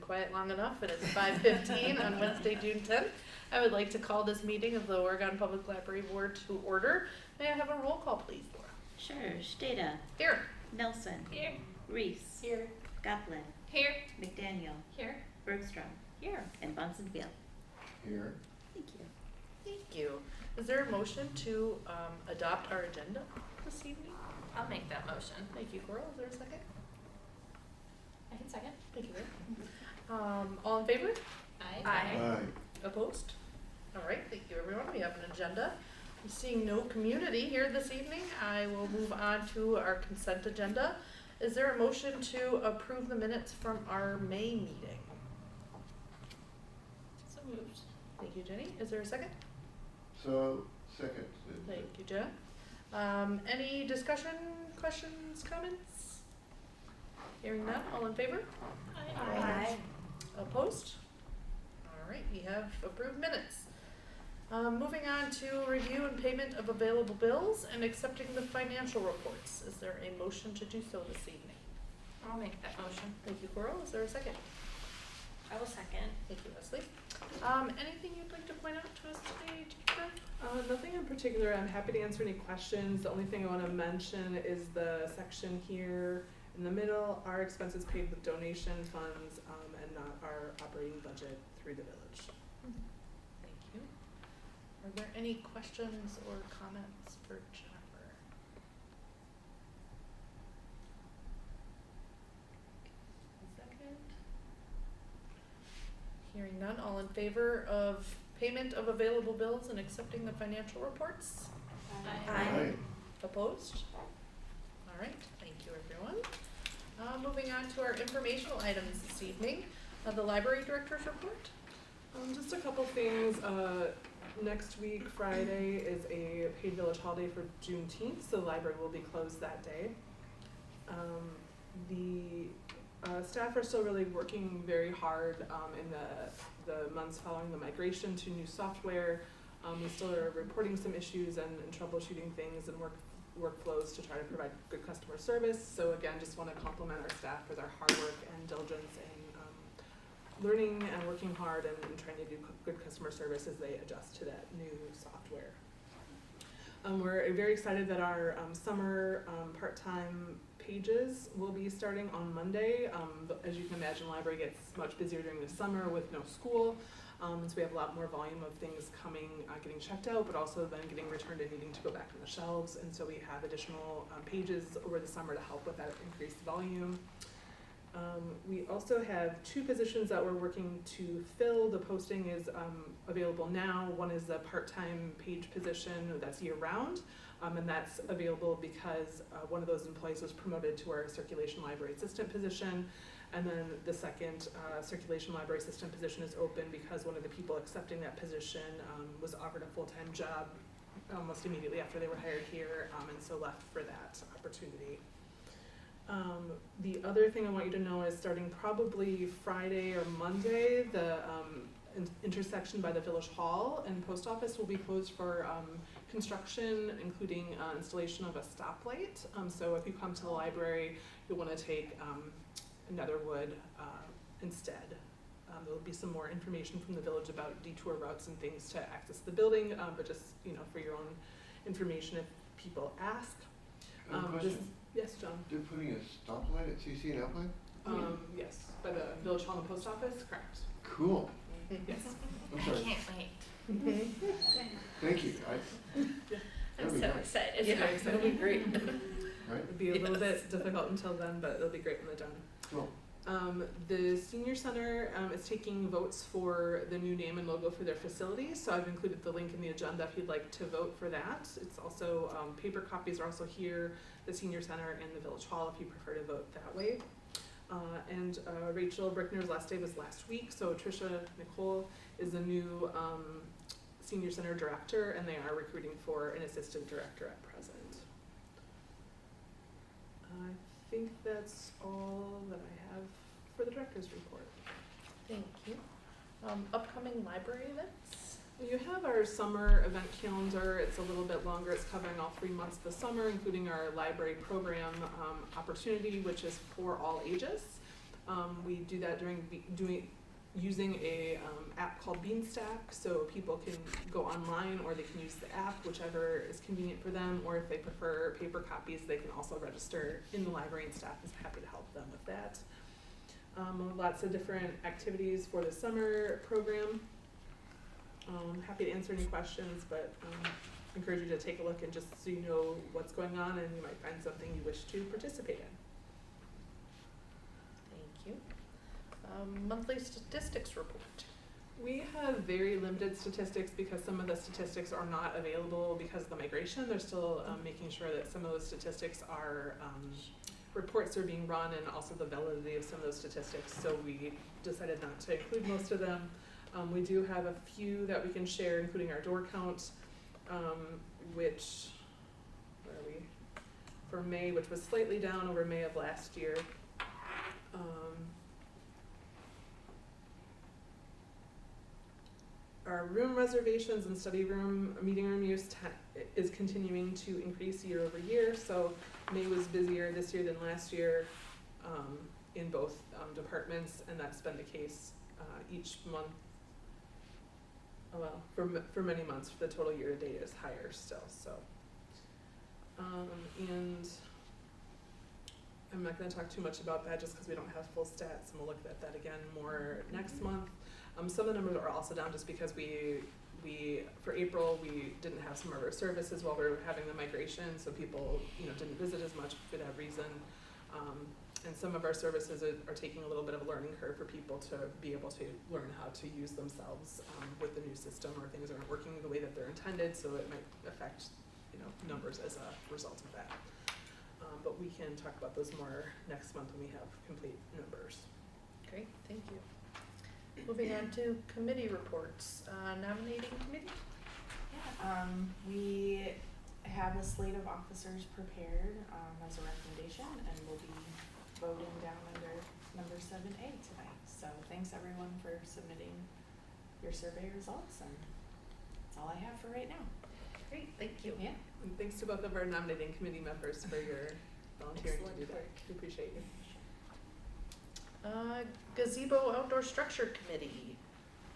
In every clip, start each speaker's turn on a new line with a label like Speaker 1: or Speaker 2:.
Speaker 1: quiet long enough, and it's 5:15 on Wednesday, June 10th. I would like to call this meeting of the Oregon Public Library Board to order. May I have a roll call, please, Laura?
Speaker 2: Sure. Stata.
Speaker 1: Here.
Speaker 2: Nelson.
Speaker 3: Here.
Speaker 2: Reese.
Speaker 3: Here.
Speaker 2: Goplin.
Speaker 3: Here.
Speaker 2: McDaniel.
Speaker 3: Here.
Speaker 2: Bergstrom.
Speaker 3: Here.
Speaker 2: And Bonsonfield.
Speaker 4: Here.
Speaker 2: Thank you.
Speaker 1: Thank you. Is there a motion to adopt our agenda this evening?
Speaker 3: I'll make that motion.
Speaker 1: Thank you, Coral. Is there a second?
Speaker 3: I can second.
Speaker 1: Thank you, Rick. All in favor?
Speaker 3: Aye.
Speaker 4: Aye.
Speaker 1: Opposed? All right, thank you, everyone. We have an agenda. I'm seeing no community here this evening. I will move on to our consent agenda. Is there a motion to approve the minutes from our May meeting?
Speaker 3: So moved.
Speaker 1: Thank you, Jenny. Is there a second?
Speaker 4: So, second.
Speaker 1: Thank you, Jen. Any discussion, questions, comments? Hearing none, all in favor?
Speaker 3: Aye.
Speaker 1: Opposed? All right, we have approved minutes. Moving on to review and payment of available bills and accepting the financial reports. Is there a motion to do so this evening?
Speaker 3: I'll make that motion.
Speaker 1: Thank you, Coral. Is there a second?
Speaker 3: I will second.
Speaker 1: Thank you, Leslie. Anything you'd like to point out to us today, Jennifer?
Speaker 5: Nothing in particular. I'm happy to answer any questions. The only thing I want to mention is the section here in the middle, our expenses paid with donation funds and not our operating budget through the village.
Speaker 1: Thank you. Are there any questions or comments for Jennifer? Second. Hearing none, all in favor of payment of available bills and accepting the financial reports?
Speaker 4: Aye.
Speaker 1: Opposed? All right, thank you, everyone. Moving on to our informational items this evening, the library director's report.
Speaker 5: Just a couple things. Next week, Friday, is a paid village holiday for Juneteenth, so the library will be closed that day. The staff are still really working very hard in the months following the migration to new software. We still are reporting some issues and troubleshooting things and workflows to try to provide good customer service. So again, just want to compliment our staff for their hard work and diligence in learning and working hard and trying to do good customer service as they adjust to that new software. We're very excited that our summer part-time pages will be starting on Monday. As you can imagine, the library gets much busier during the summer with no school. So we have a lot more volume of things coming, getting checked out, but also then getting returned and needing to go back on the shelves. And so we have additional pages over the summer to help with that increased volume. We also have 2 positions that we're working to fill. The posting is available now. One is a part-time page position that's year-round, and that's available because one of those employees was promoted to our circulation library assistant position. And then the second circulation library assistant position is open because one of the people accepting that position was offered a full-time job almost immediately after they were hired here, and so left for that opportunity. The other thing I want you to know is starting probably Friday or Monday, the intersection by the village hall and post office will be closed for construction, including installation of a stoplight. So if you come to the library, you'll want to take Netherwood instead. There'll be some more information from the village about detour routes and things to access the building, but just for your own information if people ask.
Speaker 4: Question.
Speaker 5: Yes, John.
Speaker 4: They're putting a stoplight at CC and Alpine?
Speaker 5: Yes, by the village hall and post office, correct.
Speaker 4: Cool.
Speaker 5: Yes.
Speaker 4: I'm
Speaker 3: I
Speaker 4: sorry.
Speaker 3: can't wait.
Speaker 4: Thank you.
Speaker 3: I'm
Speaker 4: That'd be
Speaker 3: so
Speaker 4: nice.
Speaker 3: excited.
Speaker 1: Yeah, it'll be great.
Speaker 4: Right?
Speaker 5: It'll be a little
Speaker 1: Yes.
Speaker 5: bit difficult until then, but it'll be great when they're done.
Speaker 4: Cool.
Speaker 5: The senior center is taking votes for the new name and logo for their facility, so I've included the link in the agenda if you'd like to vote for that. It's also, paper copies are also here, the senior center and the village hall if you prefer to vote that way. And Rachel Brickner's last day was last week, so Tricia Nicole is the new senior center director, and they are recruiting for an assistant director at present. I think that's all that I have for the director's report.
Speaker 1: Thank you. Upcoming library events?
Speaker 5: You have our summer event calendar. It's a little bit longer. It's covering all 3 months of the summer, including our library program opportunity, which is for all ages. We do that using a app called Beanstack, so people can go online or they can use the app, whichever is convenient for them, or if they prefer paper copies, they can also register in the library and staff is happy to help them with that. Lots of different activities for the summer program. Happy to answer any questions, but encourage you to take a look and just so you know what's going on and you might find something you wish to participate in.
Speaker 1: Thank you. Monthly statistics report.
Speaker 5: We have very limited statistics because some of the statistics are not available because of the migration. They're still making sure that some of those statistics are, reports are being run and also the validity of some of those statistics. So we decided not to include most of them. We do have a few that we can share, including our door count, which, where are we? For May, which was slightly down over May of last year. Our room reservations and study room, meeting room use is continuing to increase year over year. So May was busier this year than last year in both departments, and that's been the case each month. Well, for many months, the total year to date is higher still. So, and I'm not going to talk too much about that just because we don't have full stats, and we'll look at that again more next month. Some of the numbers are also down just because we for April we didn't have some of our services while we were having the migration, so people didn't visit as much for that reason. And some of our services are taking a little bit of a learning curve for people to be able to learn how to use themselves with the new system, or things aren't working the way that they're intended, so it might affect numbers as a result of that. But we can talk about those more next month when we have complete numbers.
Speaker 1: Great, thank you. Moving on to committee reports. Nominating committee?
Speaker 6: We have a slate of officers prepared as a recommendation, and we'll be voting down under number 7A tonight. So thanks everyone for submitting your survey results, and that's all I have for right now.
Speaker 1: Great, thank you.
Speaker 6: Yeah.
Speaker 5: And thanks to both of our nominating committee members for your volunteering to do that. We appreciate you.
Speaker 1: Gazebo Outdoor Structure Committee.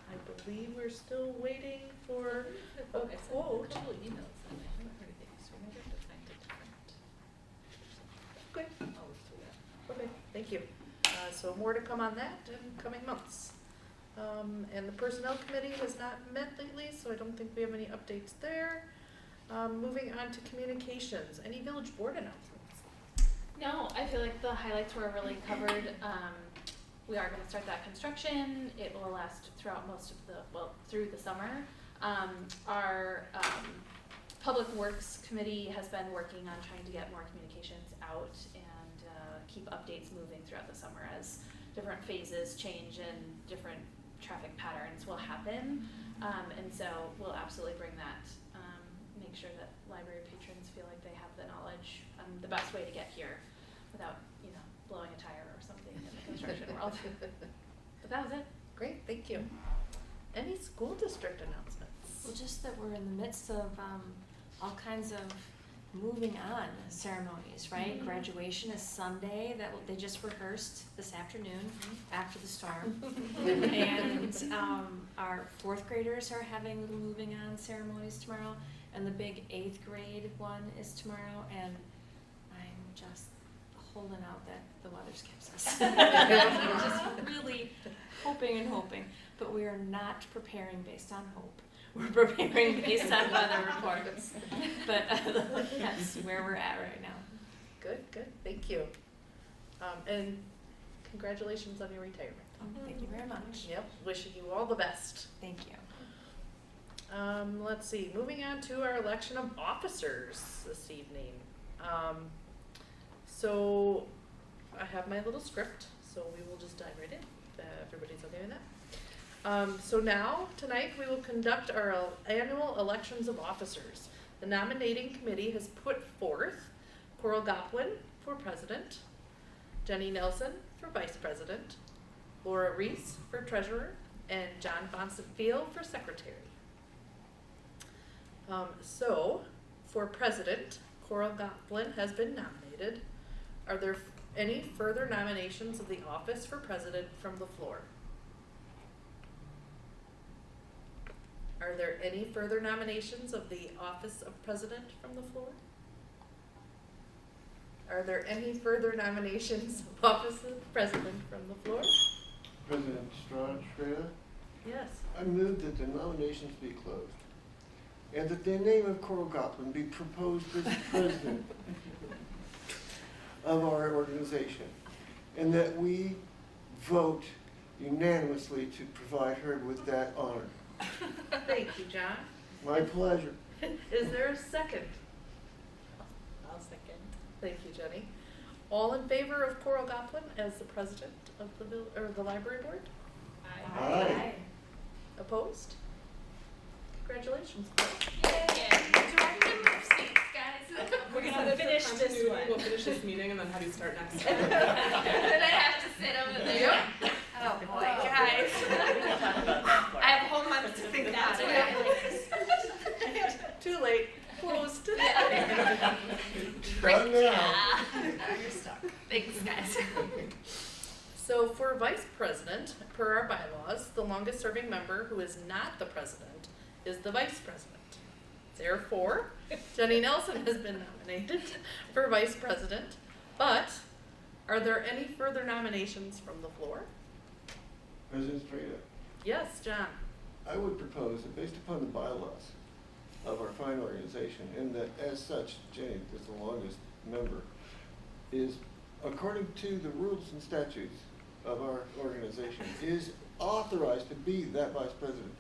Speaker 1: I believe we're still waiting for a quote. Okay. Okay, thank you. So more to come on that in coming months. And the Personnel Committee has not met lately, so I don't think we have any updates there. Moving on to communications. Any village board announcements?
Speaker 3: No, I feel like the highlights were really covered. We are going to start that construction. It will last throughout through the summer. Our Public Works Committee has been working on trying to get more communications out and keep updates moving throughout the summer as different phases change and different traffic patterns will happen. And so we'll absolutely bring that, make sure that library patrons feel like they have the knowledge on the best way to get here without, blowing a tire or something in the construction world. But that was it.
Speaker 1: Great, thank you. Any school district announcements?
Speaker 7: Well, just that we're in the midst of all kinds of moving on ceremonies, right?
Speaker 1: Mm-hmm.
Speaker 7: Graduation is Sunday. They just rehearsed this afternoon after the storm. And our fourth graders are having little moving on ceremonies tomorrow, and the big 8th grade one is tomorrow, and I'm just holding out that the weather skips us. Just really hoping and hoping, but we are not preparing based on hope. We're preparing based on weather reports, but that's where we're at right now.
Speaker 1: Good, thank you. And congratulations on your retirement.
Speaker 7: Thank you very much.
Speaker 1: Yep, wishing you all the best.
Speaker 7: Thank you.
Speaker 1: Let's see, moving on to our election of officers this evening. So I have my little script, so we will just dive right in, if everybody's okay with that. So now, tonight, we will conduct our annual elections of officers. The nominating committee has put forth Coral Goplin for president, Jenny Nelson for vice president, Laura Reese for treasurer, and John Bonson-Field for secretary. So, for president, Coral Goplin has been nominated. Are there any further nominations of the office for president from the floor? Are there any further nominations of the office of president from the floor? Are there any further nominations of office of president from the floor?
Speaker 4: President Strada,
Speaker 1: Yes.
Speaker 4: I move that the nominations be closed and that the name of Coral Goplin be proposed as president of our organization, and that we vote unanimously to provide her with that honor.
Speaker 1: Thank you, John.
Speaker 4: My pleasure.
Speaker 1: Is there a second?
Speaker 2: I'll second.
Speaker 1: Thank you, Jenny. All in favor of Coral Goplin as the president of the library board?
Speaker 4: Aye.
Speaker 1: Opposed? Congratulations, Coral.
Speaker 7: We're gonna finish this
Speaker 5: Continuity,
Speaker 7: one.
Speaker 5: We'll finish this meeting and then have you start next.
Speaker 3: And then I have to sit over there.
Speaker 1: Yep.
Speaker 3: Oh boy, guys. I have a whole month to think about it.
Speaker 1: Too late. Closed.
Speaker 4: Done now.
Speaker 3: You're stuck. Thanks, guys.
Speaker 1: So for vice president, per our bylaws, the longest serving member who is not the president is the vice president. Therefore, Jenny Nelson has been nominated for vice president, but are there any further nominations from the floor?
Speaker 4: President Strada,
Speaker 1: Yes, John.
Speaker 4: I would propose that based upon the bylaws of our fine organization, and that as such, Jenny is the longest member, is according to the rules and statutes of our organization, is authorized to be that vice president,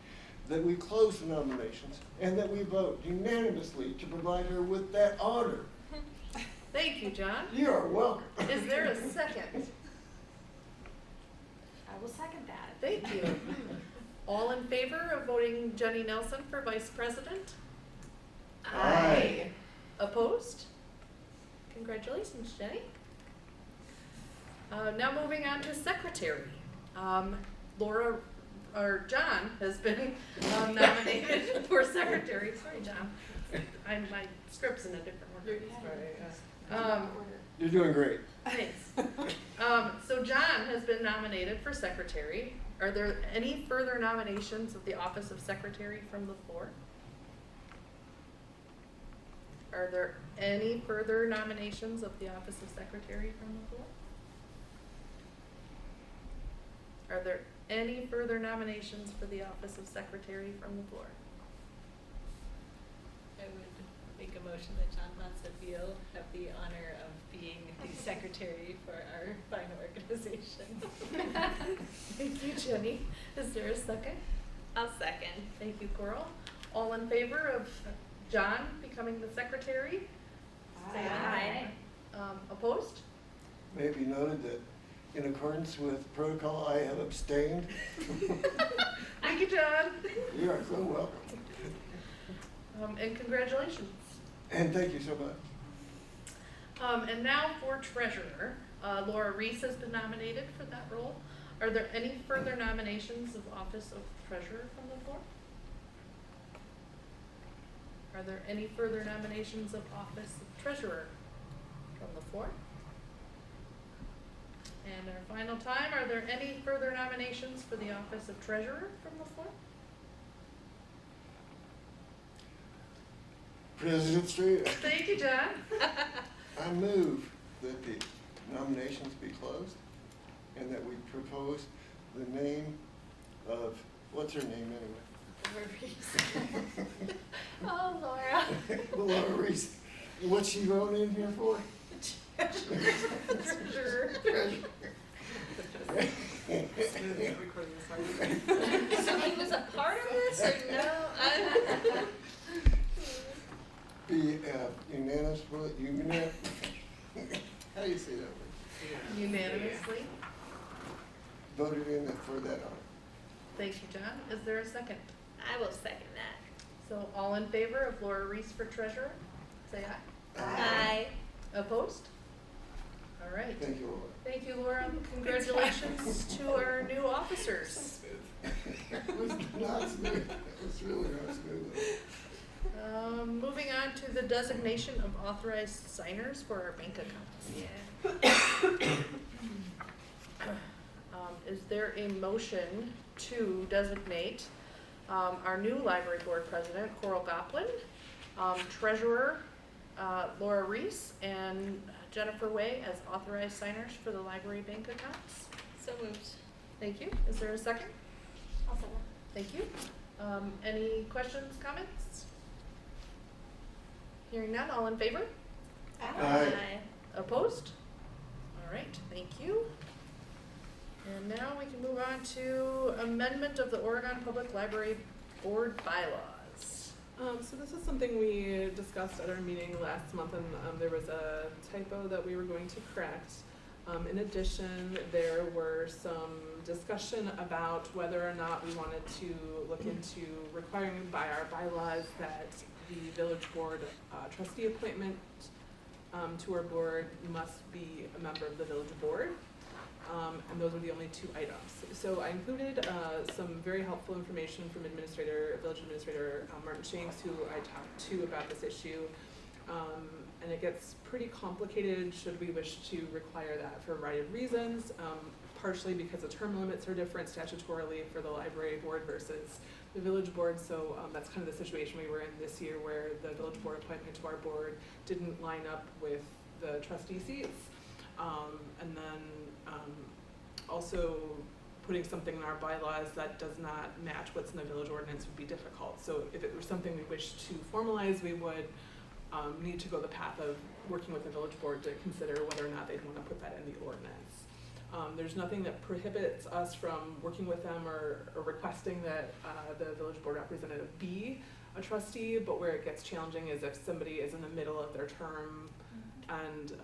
Speaker 4: that we close the nominations and that we vote unanimously to provide her with that honor.
Speaker 1: Thank you, John.
Speaker 4: You are welcome.
Speaker 1: Is there a second?
Speaker 7: I will second that.
Speaker 1: Thank you. All in favor of voting Jenny Nelson for vice president?
Speaker 4: Aye.
Speaker 1: Opposed? Congratulations, Jenny. Now moving on to secretary. John has been nominated for secretary. Sorry, John. My script's in a different order.
Speaker 5: Sorry,
Speaker 4: You're doing great.
Speaker 1: Thanks. So John has been nominated for secretary. Are there any further nominations of the office of secretary from the floor? Are there any further nominations of the office of secretary from the floor? Are there any further nominations for the office of secretary from the floor?
Speaker 2: I would make a motion that John Bonsafiel have the honor of being the secretary for our fine organization.
Speaker 1: Thank you, Jenny. Is there a second?
Speaker 3: I'll second.
Speaker 1: Thank you, Coral. All in favor of John becoming the secretary? Say aye. Opposed?
Speaker 4: May it be noted that in accordance with protocol, I have abstained.
Speaker 1: Thank you, John.
Speaker 4: You are so welcome.
Speaker 1: And congratulations.
Speaker 4: And thank you so much.
Speaker 1: And now for treasurer, Laura Reese has been nominated for that role. Are there any further nominations of office of treasurer from the floor? Are there any further nominations of office of treasurer from the floor? And our final time, are there any further nominations for the office of treasurer from the floor?
Speaker 4: President Strada,
Speaker 1: Thank you, John.
Speaker 4: I move that the nominations be closed and that we propose the name of, what's her name anyway?
Speaker 3: Oh, Laura.
Speaker 4: Laura Reese. What's she wrote in here for?
Speaker 1: Treasurer.
Speaker 5: recording this.
Speaker 3: So he was a part of this or no?
Speaker 4: Be unanimous, how do you say that word?
Speaker 1: Unanimously.
Speaker 4: Voted in for that honor.
Speaker 1: Thank you, John. Is there a second?
Speaker 3: I will second that.
Speaker 1: So all in favor of Laura Reese for treasurer? Say aye.
Speaker 3: Aye.
Speaker 1: Opposed? All right.
Speaker 4: Thank you, Laura.
Speaker 1: Thank you, Laura. Congratulations to our new officers.
Speaker 4: It was not smooth. It was really not smooth.
Speaker 1: Moving on to the designation of authorized signers for our bank accounts. there a motion to designate our new library board president, Coral Goplin, treasurer, Laura Reese, and Jennifer Way as authorized signers for the library bank accounts?
Speaker 2: So moved.
Speaker 1: Thank you. Is there a second?
Speaker 3: I'll second.
Speaker 1: Thank you. Any questions, comments? Hearing none, all in favor?
Speaker 4: Aye.
Speaker 1: Opposed? All right, thank you. And now we can move on to amendment of the Oregon Public Library Board bylaws.
Speaker 5: So this is something we discussed at our meeting last month, and there was a typo that we were going to correct. In addition, there were some discussion about whether or not we wanted to look into requiring by our bylaws that the village board trustee appointment to our board must be a member of the village board. And those were the only two items. So I included some very helpful information from village administrator Martin Shanks, who I talked to about this issue. And it gets pretty complicated should we wish to require that for a variety of reasons, partially because the term limits are different statutorily for the library board versus the village board. So that's kind of the situation we were in this year, where the village board appointment to our board didn't line up with the trustee seats. And then also putting something in our bylaws that does not match what's in the village ordinance would be difficult. So if it were something we wish to formalize, we would need to go the path of working with the village board to consider whether or not they'd want to put that in the ordinance. There's nothing that prohibits us from working with them or requesting that the village board representative be a trustee, but where it gets challenging is if somebody is in the middle of their term and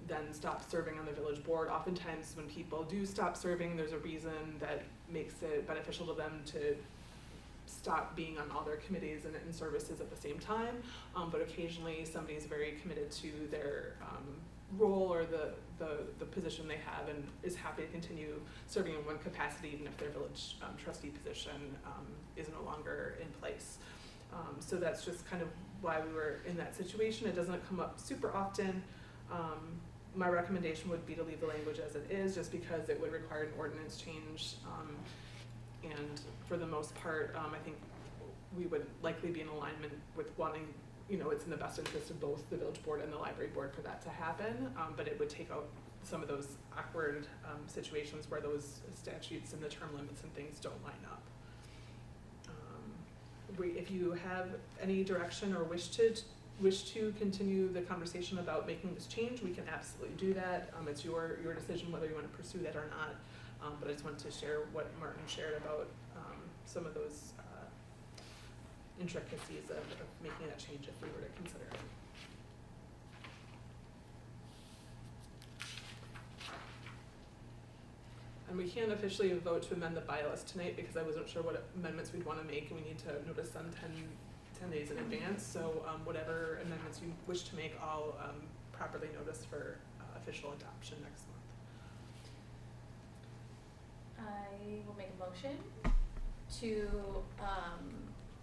Speaker 5: then stop serving on the village board. Oftentimes when people do stop serving, there's a reason that makes it beneficial to them to stop being on all their committees and services at the same time. But occasionally somebody's very committed to their role or the position they have and is happy to continue serving in one capacity even if their village trustee position is no longer in place. So that's just kind of why we were in that situation. It doesn't come up super often. My recommendation would be to leave the language as it is, just because it would require an ordinance change. And for the most part, I think we would likely be in alignment with wanting, it's in the best interest of both the village board and the library board for that to happen. But it would take out some of those awkward situations where those statutes and the term limits and things don't line up. If you have any direction or wish to continue the conversation about making this change, we can absolutely do that. It's your decision whether you want to pursue that or not. But I just wanted to share what Martin shared about some of those intricacies of making that change if we were to consider it. And we can't officially vote to amend the bylaws tonight because I wasn't sure what amendments we'd want to make, and we need to notice them 10 days in advance. So whatever amendments you wish to make, I'll properly notice for official adoption next month.
Speaker 3: I will make a motion to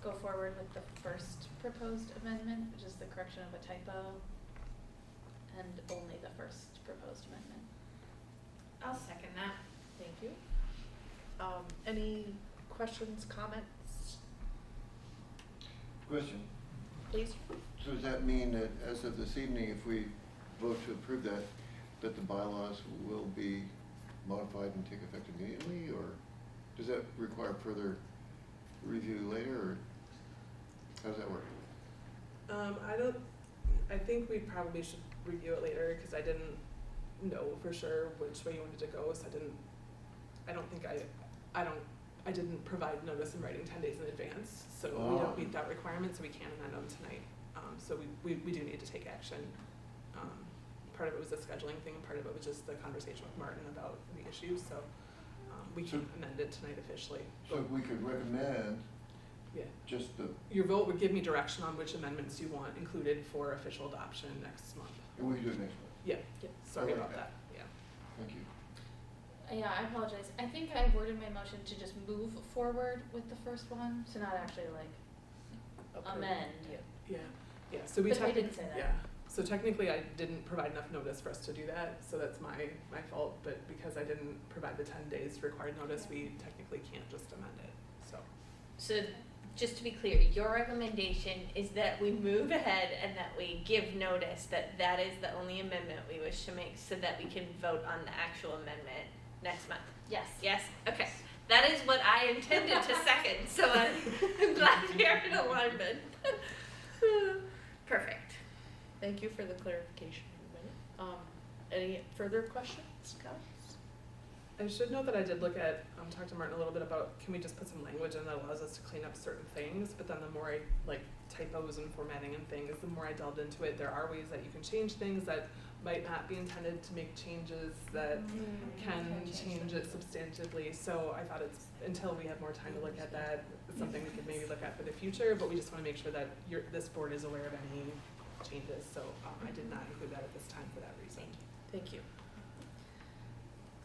Speaker 3: go forward with the first proposed amendment, which is the correction of a typo, and only the first proposed amendment.
Speaker 7: I'll second that.
Speaker 1: Thank you. Any questions, comments?
Speaker 4: Question.
Speaker 1: Please.
Speaker 4: So does that mean that as of this evening, if we vote to approve that the bylaws will be modified and take effect immediately, or does that require further review later, or how does that work?
Speaker 5: I think we probably should review it later because I didn't know for sure which way you wanted to go, so I didn't provide notice in writing 10 days in advance, so we don't meet that requirement, so we can't amend them tonight. So we do need to take action. Part of it was a scheduling thing, and part of it was just the conversation with Martin about the issues, so we can amend it tonight officially.
Speaker 4: So we could recommend
Speaker 5: Yeah.
Speaker 4: just the,
Speaker 5: Your vote would give me direction on which amendments you want included for official adoption next month.
Speaker 4: and we can do it next month.
Speaker 5: Yeah, sorry
Speaker 4: I like
Speaker 5: about that, yeah.
Speaker 4: Thank you.
Speaker 3: Yeah, I apologize. I think I worded my motion to just move forward with the first one, to not actually like
Speaker 1: Approve.
Speaker 3: amend.
Speaker 1: Yeah.
Speaker 5: Yeah, so we
Speaker 3: But I
Speaker 5: talked.
Speaker 3: didn't say that.
Speaker 5: Yeah, So technically, I didn't provide enough notice for us to do that, so that's my fault, but because I didn't provide the 10 days required notice, we technically can't just amend it, so.
Speaker 8: So, just to be clear, your recommendation is that we move ahead and that we give notice that that is the only amendment we wish to make so that we can vote on the actual amendment next month.
Speaker 3: Yes.
Speaker 8: Yes? Okay. That is what I intended to second, so I'm glad we are in alignment. Perfect.
Speaker 1: Thank you for the clarification, everybody. Any further questions, comments?
Speaker 5: I should note that I did look at, talk to Martin a little bit about, can we just put some language in that allows us to clean up certain things, but then the more I, like typos and formatting and things, the more I delved into it, there are ways that you can change things that might not be intended to make changes that can change it substantively, so I thought it's, until we have more time to look at that, it's something we could maybe look at for the future, but we just wanna make sure that this board is aware of any changes, so I did not include that at this time for that reason.
Speaker 1: Thank you.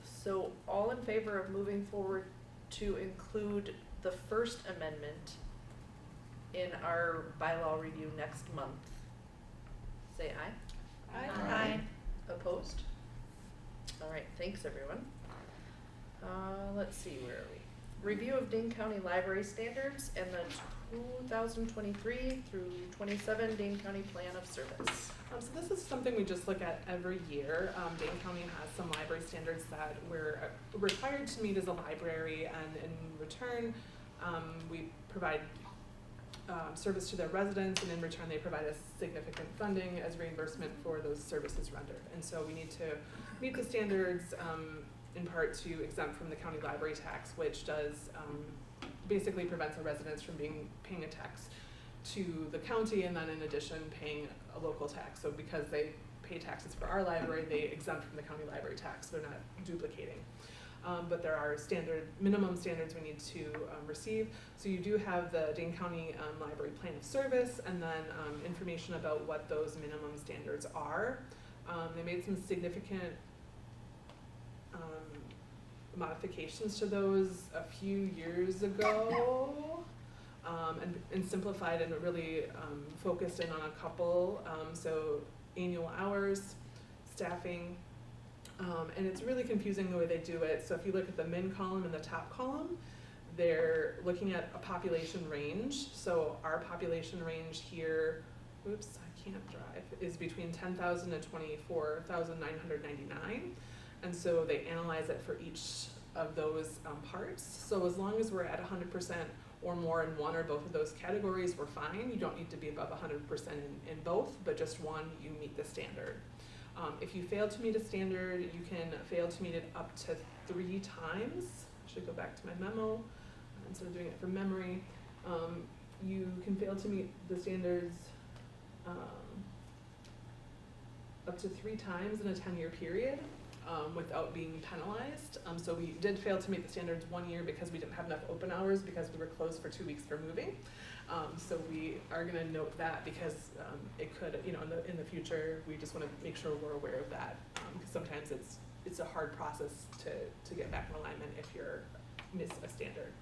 Speaker 1: So all in favor of moving forward to include the first amendment in our bylaw review next month? Say aye.
Speaker 8: Aye.
Speaker 1: Opposed? All right, thanks everyone. Let's see, where are we? Review of Dane County Library Standards and the 2023 through 27 Dane County Plan of Service.
Speaker 5: So this is something we just look at every year. Dane County has some library standards that we're required to meet as a library, and in return, we provide service to their residents, and in return they provide us significant funding as reimbursement for those services rendered. And so we need to meet the standards in part to exempt from the county library tax, which does basically prevents our residents from paying a tax to the county, and then in addition paying a local tax. So because they pay taxes for our library, they exempt from the county library tax, so they're not duplicating. But there are minimum standards we need to receive. So you do have the Dane County Library Plan of Service, and then information about what those minimum standards are. They made some significant modifications to those a few years ago, and simplified and really focused in on a couple. So annual hours, staffing, and it's really confusing the way they do it. So if you look at the min column and the top column, they're looking at a population range. So our population range here, oops, I can't drive, is between 10,000 and 24,999. And so they analyze it for each of those parts. So as long as we're at 100% or more in one or both of those categories, we're fine. You don't need to be above 100% in both, but just one, you meet the standard. If you fail to meet a standard, you can fail to meet it up to 3 times. I should go back to my memo instead of doing it from memory. You can fail to meet the standards up to 3 times in a 10-year period. Without being penalized. So we did fail to meet the standards 1 year because we didn't have enough open hours because we were closed for 2 weeks for moving. So we are gonna note that because it could, in the future, we just wanna make sure we're aware of that. Because sometimes it's a hard process to get back in alignment if you're miss a standard.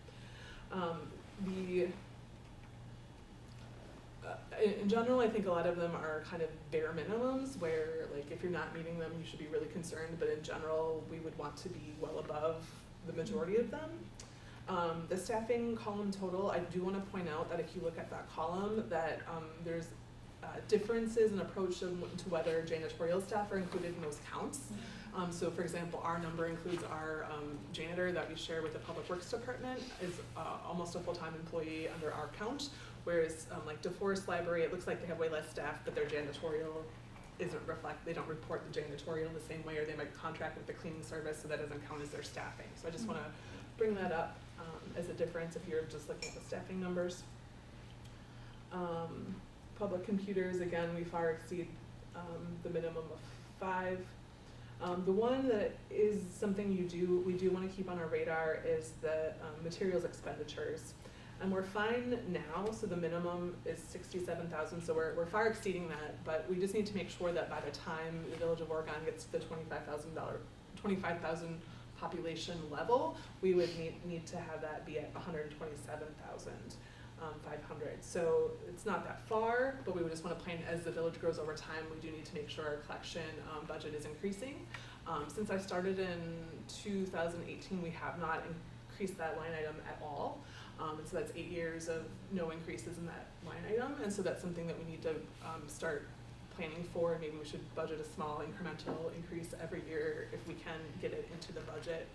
Speaker 5: In general, I think a lot of them are kind of bare minimums where, like, if you're not meeting them, you should be really concerned, but in general, we would want to be well above the majority of them. The staffing column total, I do want to point out that if you look at that column, that there's differences in approach to whether janitorial staff are included in those counts. So for example, our number includes our janitor that we share with the Public Works Department is almost a full-time employee under our count. Whereas like DeForest Library, it looks like they have way less staff, but their janitorial they don't report the janitorial the same way, or they might contract with the cleaning service, so that doesn't count as their staffing. So I just want to bring that up as a difference if you're just looking at the staffing numbers. Public computers, again, we far exceed the minimum of 5. The one that is something we do want to keep on our radar is the materials expenditures. And we're fine now, so the minimum is 67,000, so we're far exceeding that, but we just need to make sure that by the time the Village of Oregon gets to the $25,000 population level, we would need to have that be at 127,000. 500. So it's not that far, but we would just want to plan as the village grows over time. We do need to make sure our collection budget is increasing. Since I started in 2018, we have not increased that line item at all. And so that's 8 years of no increases in that line item. And so that's something that we need to start planning for. Maybe we should budget a small incremental increase every year if we can get it into the budget,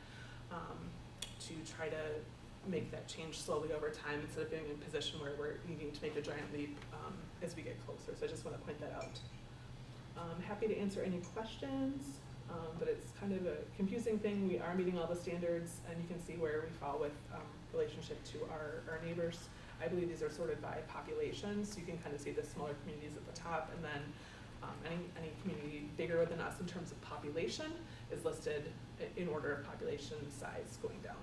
Speaker 5: to try to make that change slowly over time instead of being in a position where we're needing to make a giant leap as we get closer. So I just want to point that out. Happy to answer any questions, but it's kind of a confusing thing. We are meeting all the standards, and you can see where we fall with relationship to our neighbors. I believe these are sorted by population, so you can kind of see the smaller communities at the top, and then any community bigger than us in terms of population is listed in order of population size going down.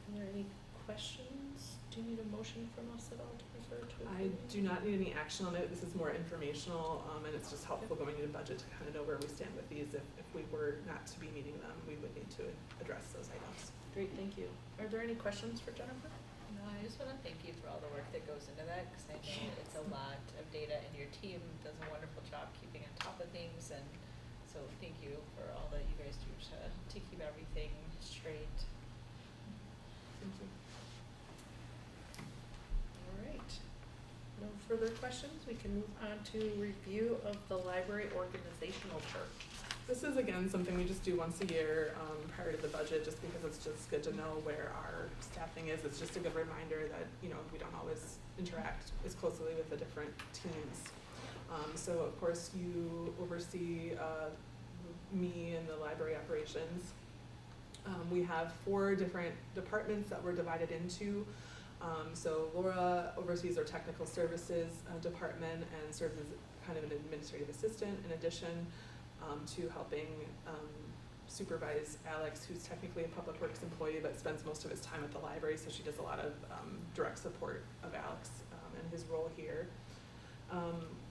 Speaker 1: Are there any questions? Do you need a motion from us at all to refer to?
Speaker 5: I do not need any action on it. This is more informational, and it's just helpful going into budget to kind of know where we stand with these. If we were not to be meeting them, we would need to address those items.
Speaker 1: Great, thank you. Are there any questions for Jennifer?
Speaker 2: No, I just want to thank you for all the work that goes into that, because I know it's a lot of data, and your team does a wonderful job keeping on top of things, and so thank you for all that you guys do to keep everything straight.
Speaker 5: Thank you.
Speaker 1: All right. No further questions. We can move on to review of the library organizational chart.
Speaker 5: This is, again, something we just do once a year prior to the budget, just because it's just good to know where our staffing is. It's just a good reminder that, we don't always interact as closely with the different teams. So, of course, you oversee me and the library operations. We have 4 different departments that we're divided into. So Laura oversees our technical services department and serves as kind of an administrative assistant, in addition to helping supervise Alex, who's technically a public works employee but spends most of his time at the library, so she does a lot of direct support of Alex and his role here.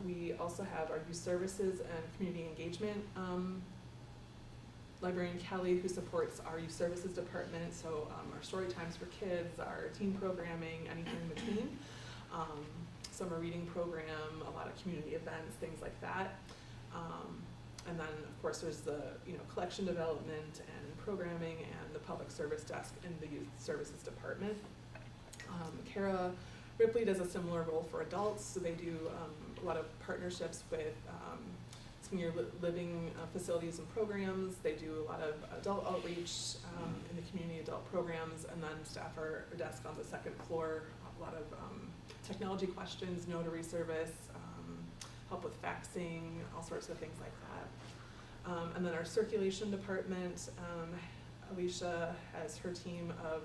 Speaker 5: We also have our youth services and community engagement librarian Kelly, who supports our youth services department, so our story times for kids, our teen programming, anything in between. Summer reading program, a lot of community events, things like that. And then, of course, there's the collection development and programming and the public service desk in the youth services department. Kara Ripley does a similar role for adults, so they do a lot of partnerships with senior living facilities and programs. They do a lot of adult outreach in the community, adult programs, and then staff our desk on the second floor, a lot of technology questions, notary service, help with faxing, all sorts of things like that. And then our circulation department, Alicia has her team of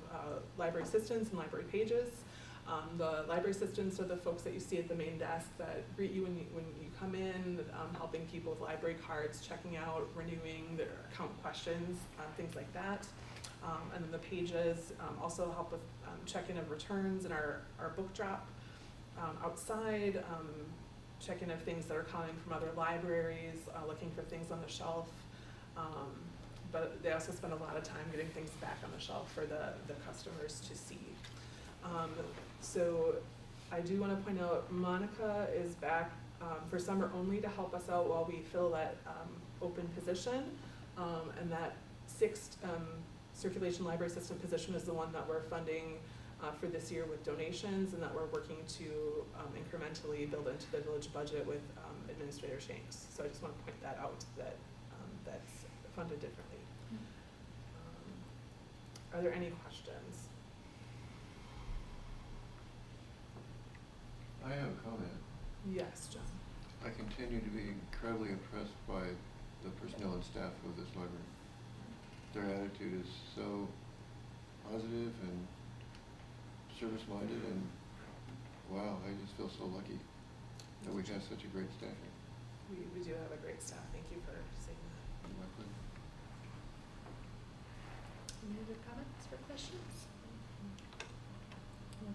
Speaker 5: library assistants and library pages. The library assistants are the folks that you see at the main desk that greet you when you come in, helping people with library cards, checking out, renewing their account questions, things like that. And then the pages also help with check-in of returns and our book drop outside, check-in of things that are coming from other libraries, looking for things on the shelf. But they also spend a lot of time getting things back on the shelf for the customers to see. So I do want to point out Monica is back for summer only to help us out while we fill that open position. And that 6th circulation library assistant position is the one that we're funding for this year with donations, and that we're working to incrementally build into the village budget with Administrator Shanks. So I just want to point that out, that that's funded differently. Are there any questions?
Speaker 4: I have a comment.
Speaker 5: Yes, John.
Speaker 4: I continue to be incredibly impressed by the personnel and staff of this library. Their attitude is so positive and service-minded, and wow, I just feel so lucky that we have such a great staffing.
Speaker 5: We do have a great staff. Thank you for saying that.
Speaker 4: My pleasure.
Speaker 1: Any other comments or questions?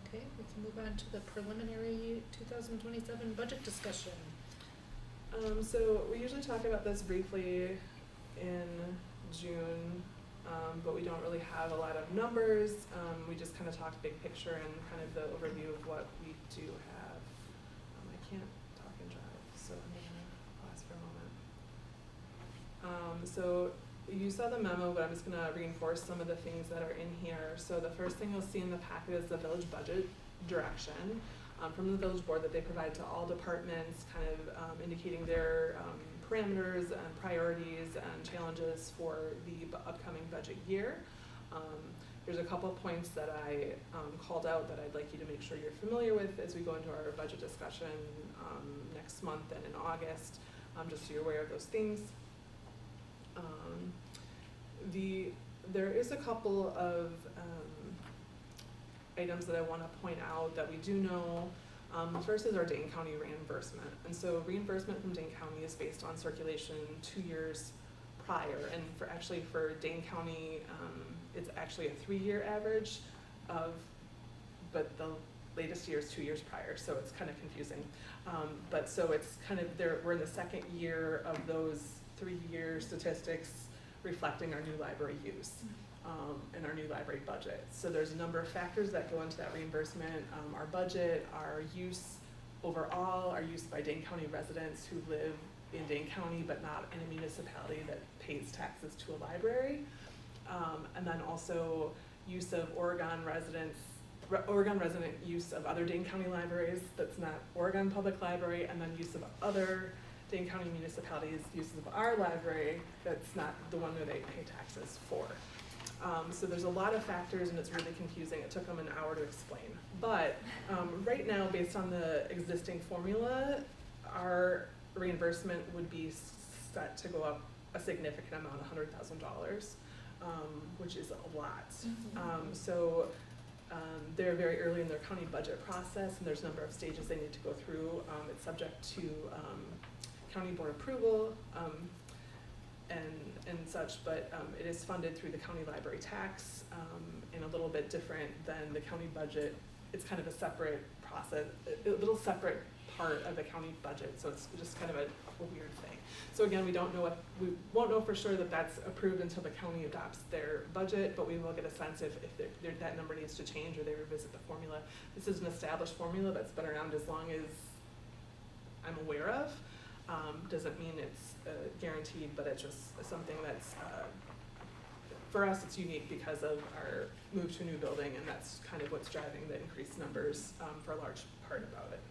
Speaker 1: Okay, we can move on to the preliminary 2027 budget discussion.
Speaker 5: So we usually talk about this briefly in June. but we don't really have a lot of numbers. We just kind of talked big picture and kind of the overview of what we do have. I can't talk and drive, so I'm gonna pause for a moment. So you saw the memo, but I'm just gonna reinforce some of the things that are in here. So the first thing you'll see in the packet is the village budget direction from the village board that they provide to all departments, kind of indicating their parameters and priorities and challenges for the upcoming budget year. There's a couple of points that I called out that I'd like you to make sure you're familiar with as we go into our budget discussion next month and in August, just so you're aware of those things. There is a couple of items that I want to point out that we do know. First is our Dane County reimbursement. And so reimbursement from Dane County is based on circulation 2 years prior. And for Dane County, it's actually a 3-year average but the latest year is 2 years prior, so it's kind of confusing. But so it's kind of we're in the second year of those 3-year statistics reflecting our new library use. And our new library budget. So there's a number of factors that go into that reimbursement. Our budget, our use overall, our use by Dane County residents who live in Dane County but not in a municipality that pays taxes to a library. And then also use of Oregon resident use of other Dane County libraries that's not Oregon Public Library, and then use of other Dane County municipalities' uses of our library that's not the one that they pay taxes for. So there's a lot of factors and it's really confusing. It took them an hour to explain. But right now, based on the existing formula, our reimbursement would be set to go up a significant amount, $100,000, which is a lot. So they're very early in their county budget process and there's a number of stages they need to go through. It's subject to county board approval. And such, but it is funded through the county library tax and a little bit different than the county budget. It's kind of a separate process, a little separate part of the county budget, so it's just kind of a weird thing. So again, we won't know for sure that that's approved until the county adopts their budget, but we will get a sense if that number needs to change or they revisit the formula. This is an established formula that's been around as long as I'm aware of. Doesn't mean it's guaranteed, but it's just something that's, for us, it's unique because of our move to a new building, and that's kind of what's driving the increased numbers for a large part about it.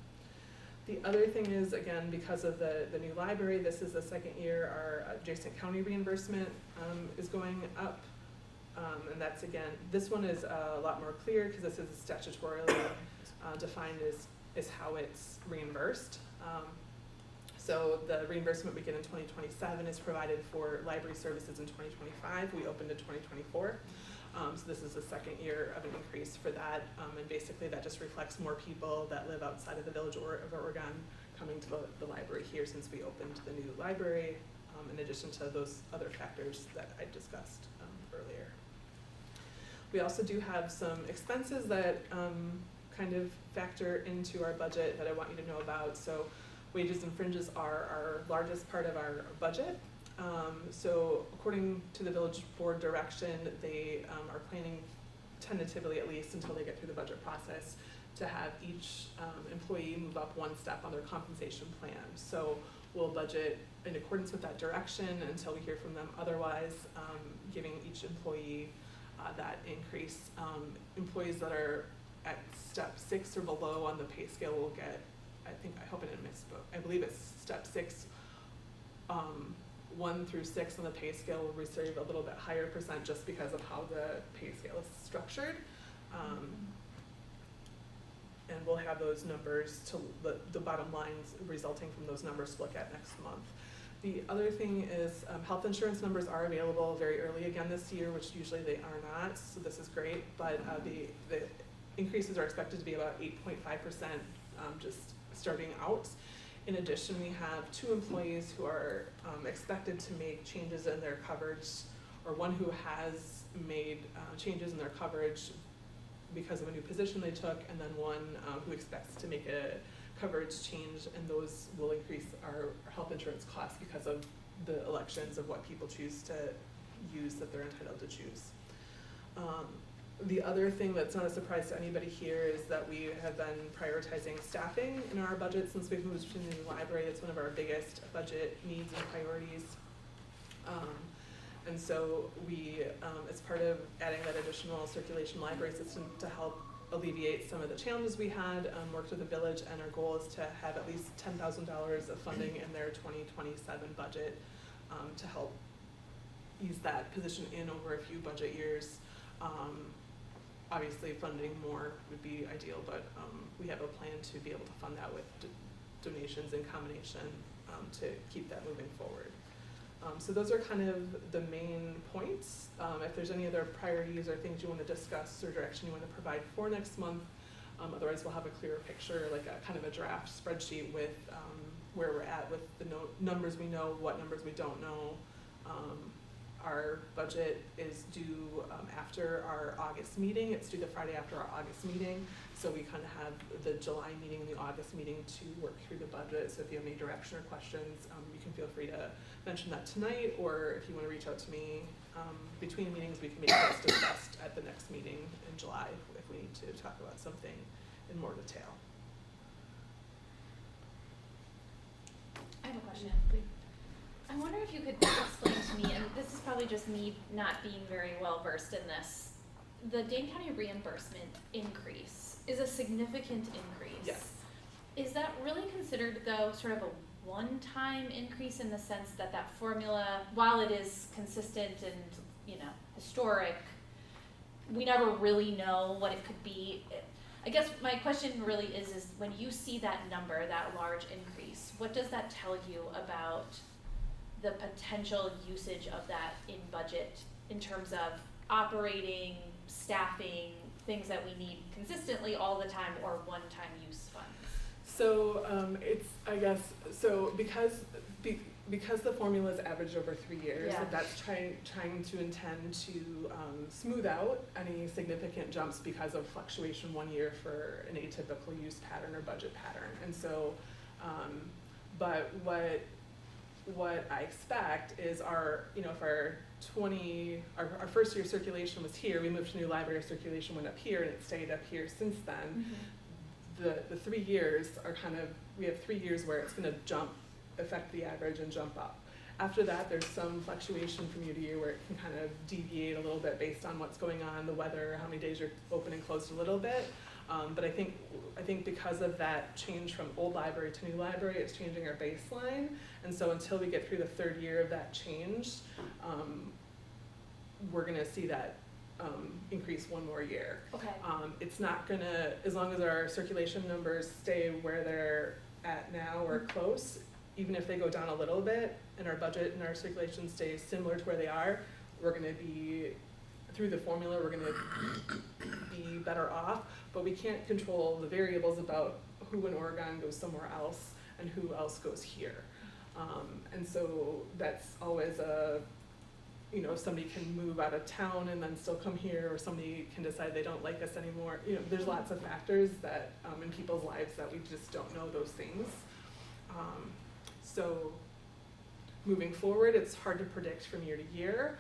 Speaker 5: The other thing is, again, because of the new library, this is the second year our adjacent county reimbursement is going up. And that's, again, this one is a lot more clear because this is statutorily defined as how it's reimbursed. So the reimbursement we get in 2027 is provided for library services in 2025. We opened in 2024. So this is the second year of an increase for that. And basically that just reflects more people that live outside of the village of Oregon coming to the library here since we opened the new library, in addition to those other factors that I discussed earlier. We also do have some expenses that kind of factor into our budget that I want you to know about. So wages and fringes are our largest part of our budget. So according to the village board direction, they are planning, tentatively at least until they get through the budget process, to have each employee move up one step on their compensation plan. So we'll budget in accordance with that direction until we hear from them otherwise, giving each employee that increase. Employees that are at step 6 or below on the pay scale will get, I hope I didn't misspoke. I believe it's step 6, 1 through 6 on the pay scale will receive a little bit higher percent just because of how the pay scale is structured. And we'll have those numbers to the bottom lines resulting from those numbers to look at next month. The other thing is health insurance numbers are available very early again this year, which usually they are not, so this is great, but the increases are expected to be about 8.5% just starting out. In addition, we have 2 employees who are expected to make changes in their coverage, or one who has made changes in their coverage because of a new position they took, and then one who expects to make a coverage change, and those will increase our health insurance costs because of the elections of what people choose to use that they're entitled to choose. The other thing that's not a surprise to anybody here is that we have been prioritizing staffing in our budget since we've moved to the new library. It's one of our biggest budget needs and priorities. And so we, as part of adding that additional circulation library system to help alleviate some of the challenges we had, worked with the village, and our goal is to have at least $10,000 of funding in their 2027 budget to help ease that position in over a few budget years. Obviously, funding more would be ideal, but we have a plan to be able to fund that with donations in combination to keep that moving forward. So those are kind of the main points. If there's any other priorities or things you want to discuss or direction you want to provide for next month, otherwise we'll have a clearer picture, like a kind of a draft spreadsheet with where we're at with the numbers we know, what numbers we don't know. Our budget is due after our August meeting. It's due the Friday after our August meeting. So we kind of have the July meeting and the August meeting to work through the budget. So if you have any direction or questions, you can feel free to mention that tonight, or if you want to reach out to me between meetings, we can make this discussed at the next meeting in July if we need to talk about something in more detail.
Speaker 3: I have a question. I wonder if you could explain to me, and this is probably just me not being very well versed in this. The Dane County reimbursement increase is a significant increase.
Speaker 5: Yes.
Speaker 3: Is that really considered, though, sort of a one-time increase in the sense that that formula, while it is consistent and, you know, historic, we never really know what it could be? I guess my question really is when you see that number, that large increase, what does that tell you about the potential usage of that in budget in terms of operating, staffing, things that we need consistently all the time, or one-time use funds?
Speaker 5: So it's, I guess, so because the formula is averaged over 3 years,
Speaker 3: Yeah.
Speaker 5: that's trying to intend to smooth out any significant jumps because of fluctuation one year for an atypical use pattern or budget pattern. And so, but what I expect is our, you know, if our first year circulation was here, we moved to new library, circulation went up here, and it stayed up here since then. The 3 years are kind of, we have 3 years where it's gonna affect the average and jump up. After that, there's some fluctuation from year to year where it can kind of deviate a little bit based on what's going on, the weather, how many days you're open and closed a little bit. But I think because of that change from old library to new library, it's changing our baseline. And so until we get through the 3rd year of that change, we're gonna see that increase one more year.
Speaker 3: Okay.
Speaker 5: It's not gonna, as long as our circulation numbers stay where they're at now or close, even if they go down a little bit and our budget and our circulation stays similar to where they are, we're gonna be, through the formula, we're gonna be better off, but we can't control the variables about who in Oregon goes somewhere else and who else goes here. And so that's always you know, somebody can move out of town and then still come here, or somebody can decide they don't like us anymore. You know, there's lots of factors that in people's lives that we just don't know those things. So moving forward, it's hard to predict from year to year,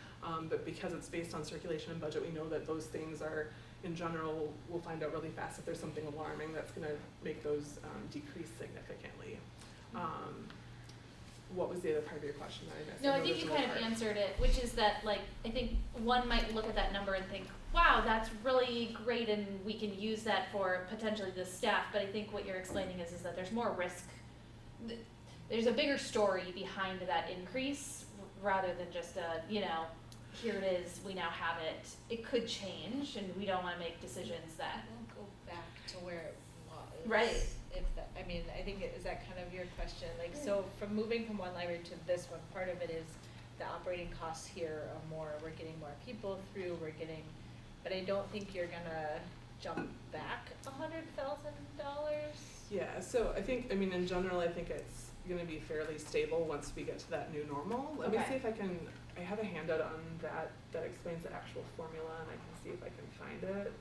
Speaker 5: but because it's based on circulation and budget, we know that those things are, in general, we'll find out really fast if there's something alarming that's gonna make those decrease significantly. What was the other part of your question that I missed?
Speaker 3: No, I
Speaker 5: know
Speaker 3: think
Speaker 5: there's
Speaker 3: you
Speaker 5: another
Speaker 3: kind of
Speaker 5: part.
Speaker 3: answered it, which is that, like, I think one might look at that number and think, wow, that's really great and we can use that for potentially the staff, but I think what you're explaining is that there's more risk. There's a bigger story behind that increase rather than just a, you know, here it is, we now have it. It could change and we don't want to make decisions that.
Speaker 2: We'll go back to where it was.
Speaker 3: Right.
Speaker 2: If that, I mean, I think, is that kind of your question? Like, so from moving from one library to this one, part of it is the operating costs here are more, we're getting more people through, but I don't think you're gonna jump back $100,000.
Speaker 5: Yeah, so I think, I mean, in general, I think it's gonna be fairly stable once we get to that new normal. Let me
Speaker 3: Okay.
Speaker 5: see if I have a handout on that explains the actual formula, and I can see if I can find it.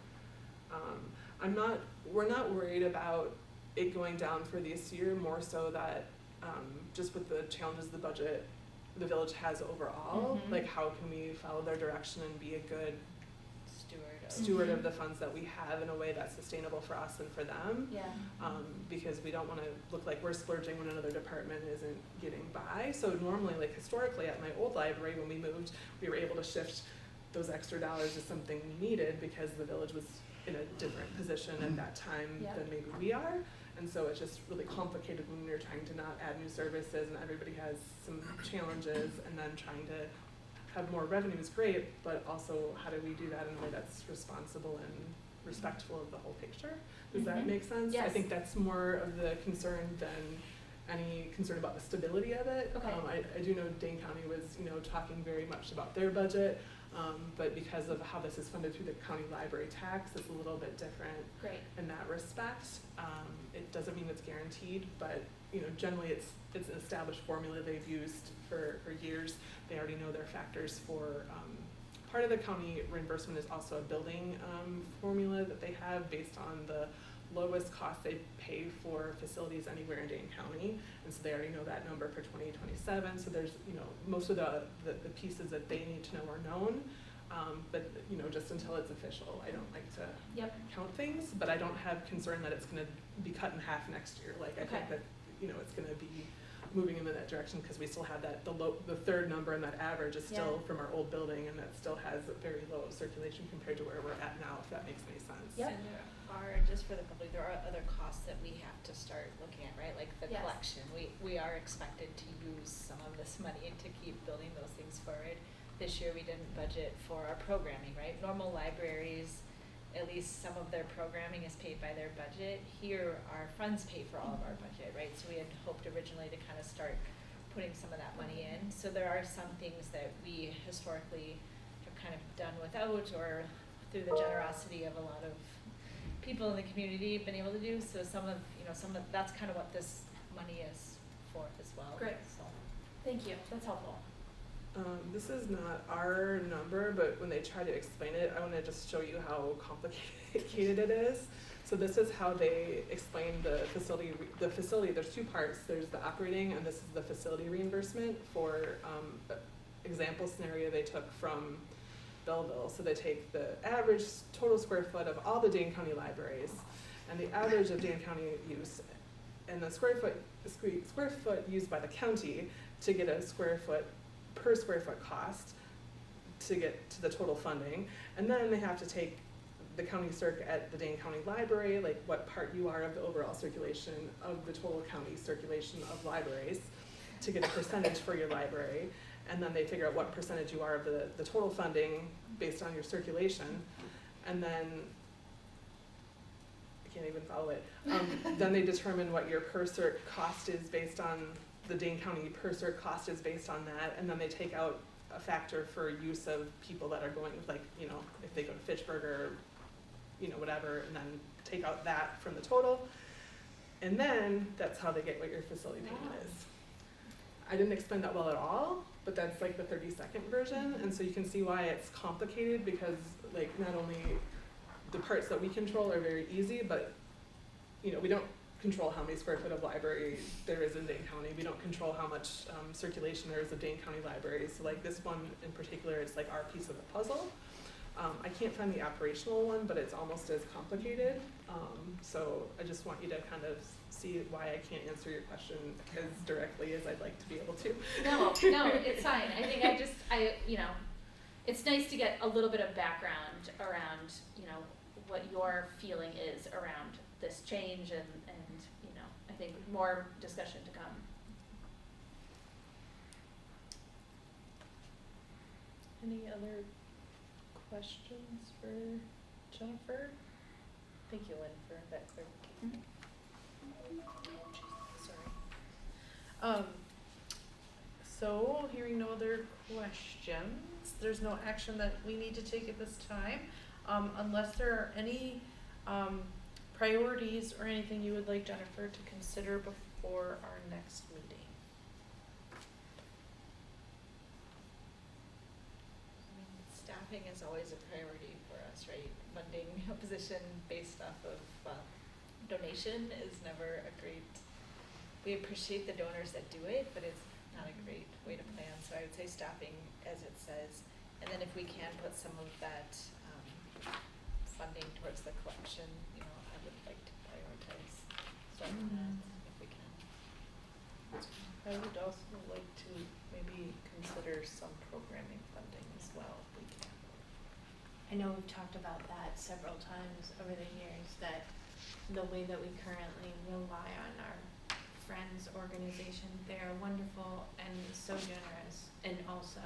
Speaker 5: We're not worried about it going down for this year, more so that, just with the challenges of the budget the village has overall.
Speaker 3: Mhm.
Speaker 5: Like, how can we follow their direction and be a good
Speaker 2: Steward
Speaker 5: steward of the funds that we have in a way that's sustainable for us and for them?
Speaker 3: Yeah.
Speaker 5: Because we don't wanna look like we're splurging when another department isn't getting by. So normally, like historically at my old library, when we moved, we were able to shift those extra dollars to something we needed because the village was in a different position at that time
Speaker 3: Yeah.
Speaker 5: than maybe we are. And so it's just really complicated when you're trying to not add new services and everybody has some challenges, and then trying to have more revenue is great, but also how do we do that in a way that's responsible and respectful of the whole picture? Does that
Speaker 3: Mhm.
Speaker 5: make sense? I
Speaker 3: Yes.
Speaker 5: think that's more of the concern than any concern about the stability of it.
Speaker 3: Okay.
Speaker 5: I do know Dane County was, talking very much about their budget, but because of how this is funded through the county library tax, it's a little bit different
Speaker 3: Great.
Speaker 5: in that respect. It doesn't mean it's guaranteed, but, generally it's an established formula they've used for years. They already know their factors for, part of the county reimbursement is also a building, formula that they have based on the lowest cost they pay for facilities anywhere in Dane County. And so they already know that number for 2027. So there's, most of the pieces that they need to know are known. But, just until it's official, I don't like to
Speaker 3: Yep.
Speaker 5: count things, but I don't have concern that it's gonna be cut in half next year. Like, I think
Speaker 3: Okay.
Speaker 5: that, it's gonna be moving in that direction, because we still have that, the third number and that average is still
Speaker 3: Yeah.
Speaker 5: from our old building, and that still has a very low circulation compared to where we're at now, if that makes any sense.
Speaker 3: Yep.
Speaker 2: And there are, just for the public, there are other costs that we have to start looking at, right? Like the
Speaker 3: Yes.
Speaker 2: collection. We are expected to use some of this money to keep building those things forward. This year we didn't budget for our programming, right? Normal libraries, at least some of their programming is paid by their budget. Here, our funds pay for all of our budget, right? So we had hoped originally to kind of start putting some of that money in. So there are some things that we historically have kind of done without, or through the generosity of a lot of people in the community been able to do. So some of that's kind of what this money is for as well.
Speaker 3: Great.
Speaker 2: So.
Speaker 3: Thank you. That's helpful.
Speaker 5: This is not our number, but when they try to explain it, I wanna just show you how complicated it is. So this is how they explain the facility, there's two parts, there's the operating, and this is the facility reimbursement for, example scenario they took from Belleville. So they take the average total square foot of all the Dane County libraries, and the average of Dane County use, and the square foot used by the county to get a per square foot cost to get to the total funding. And then they have to take the county circ at the Dane County Library, like what part you are of the overall circulation of the total county circulation of libraries, to get a percentage for your library. And then they figure out what percentage you are of the total funding based on your circulation. And then, I can't even follow it. Then they determine what your per circ cost is based on, the Dane County per circ cost is based on that. And then they take out a factor for use of people that are going, like, if they go to Fitchburg or, whatever, and then take out that from the total. And then that's how they get what your facility payment
Speaker 3: Wow.
Speaker 5: is. I didn't explain that well at all, but that's like the 30-second version. And so you can see why it's complicated, because like not only the parts that we control are very easy, but we don't control how many square foot of library there is in Dane County. We don't control how much circulation there is of Dane County libraries. So like this one in particular, it's like our piece of the puzzle. I can't find the operational one, but it's almost as complicated. So I just want you to kind of see why I can't answer your question as directly as I'd like to be able to.
Speaker 3: No, it's fine. I think it's nice to get a little bit of background around, what your feeling is around this change, and I think more discussion to come.
Speaker 1: Any other questions for Jennifer? Thank you, Lynn, for that clarification. Sorry. So hearing no other questions, there's no action that we need to take at this time, unless there are any priorities or anything you would like Jennifer to consider before our next meeting.
Speaker 2: Staffing is always a priority for us, right? Funding a position based off of donation is never a great, we appreciate the donors that do it, but it's not a great way to plan. so I would say staffing as it says, and then if we can put some of that, funding towards the collection, you know, I would like to prioritize starting that if we can.
Speaker 1: I would also like to maybe consider some programming funding as well, if we can.
Speaker 3: I know we've talked about that several times over the years, that the way that we currently rely on our friends organization, they're wonderful and so generous, and also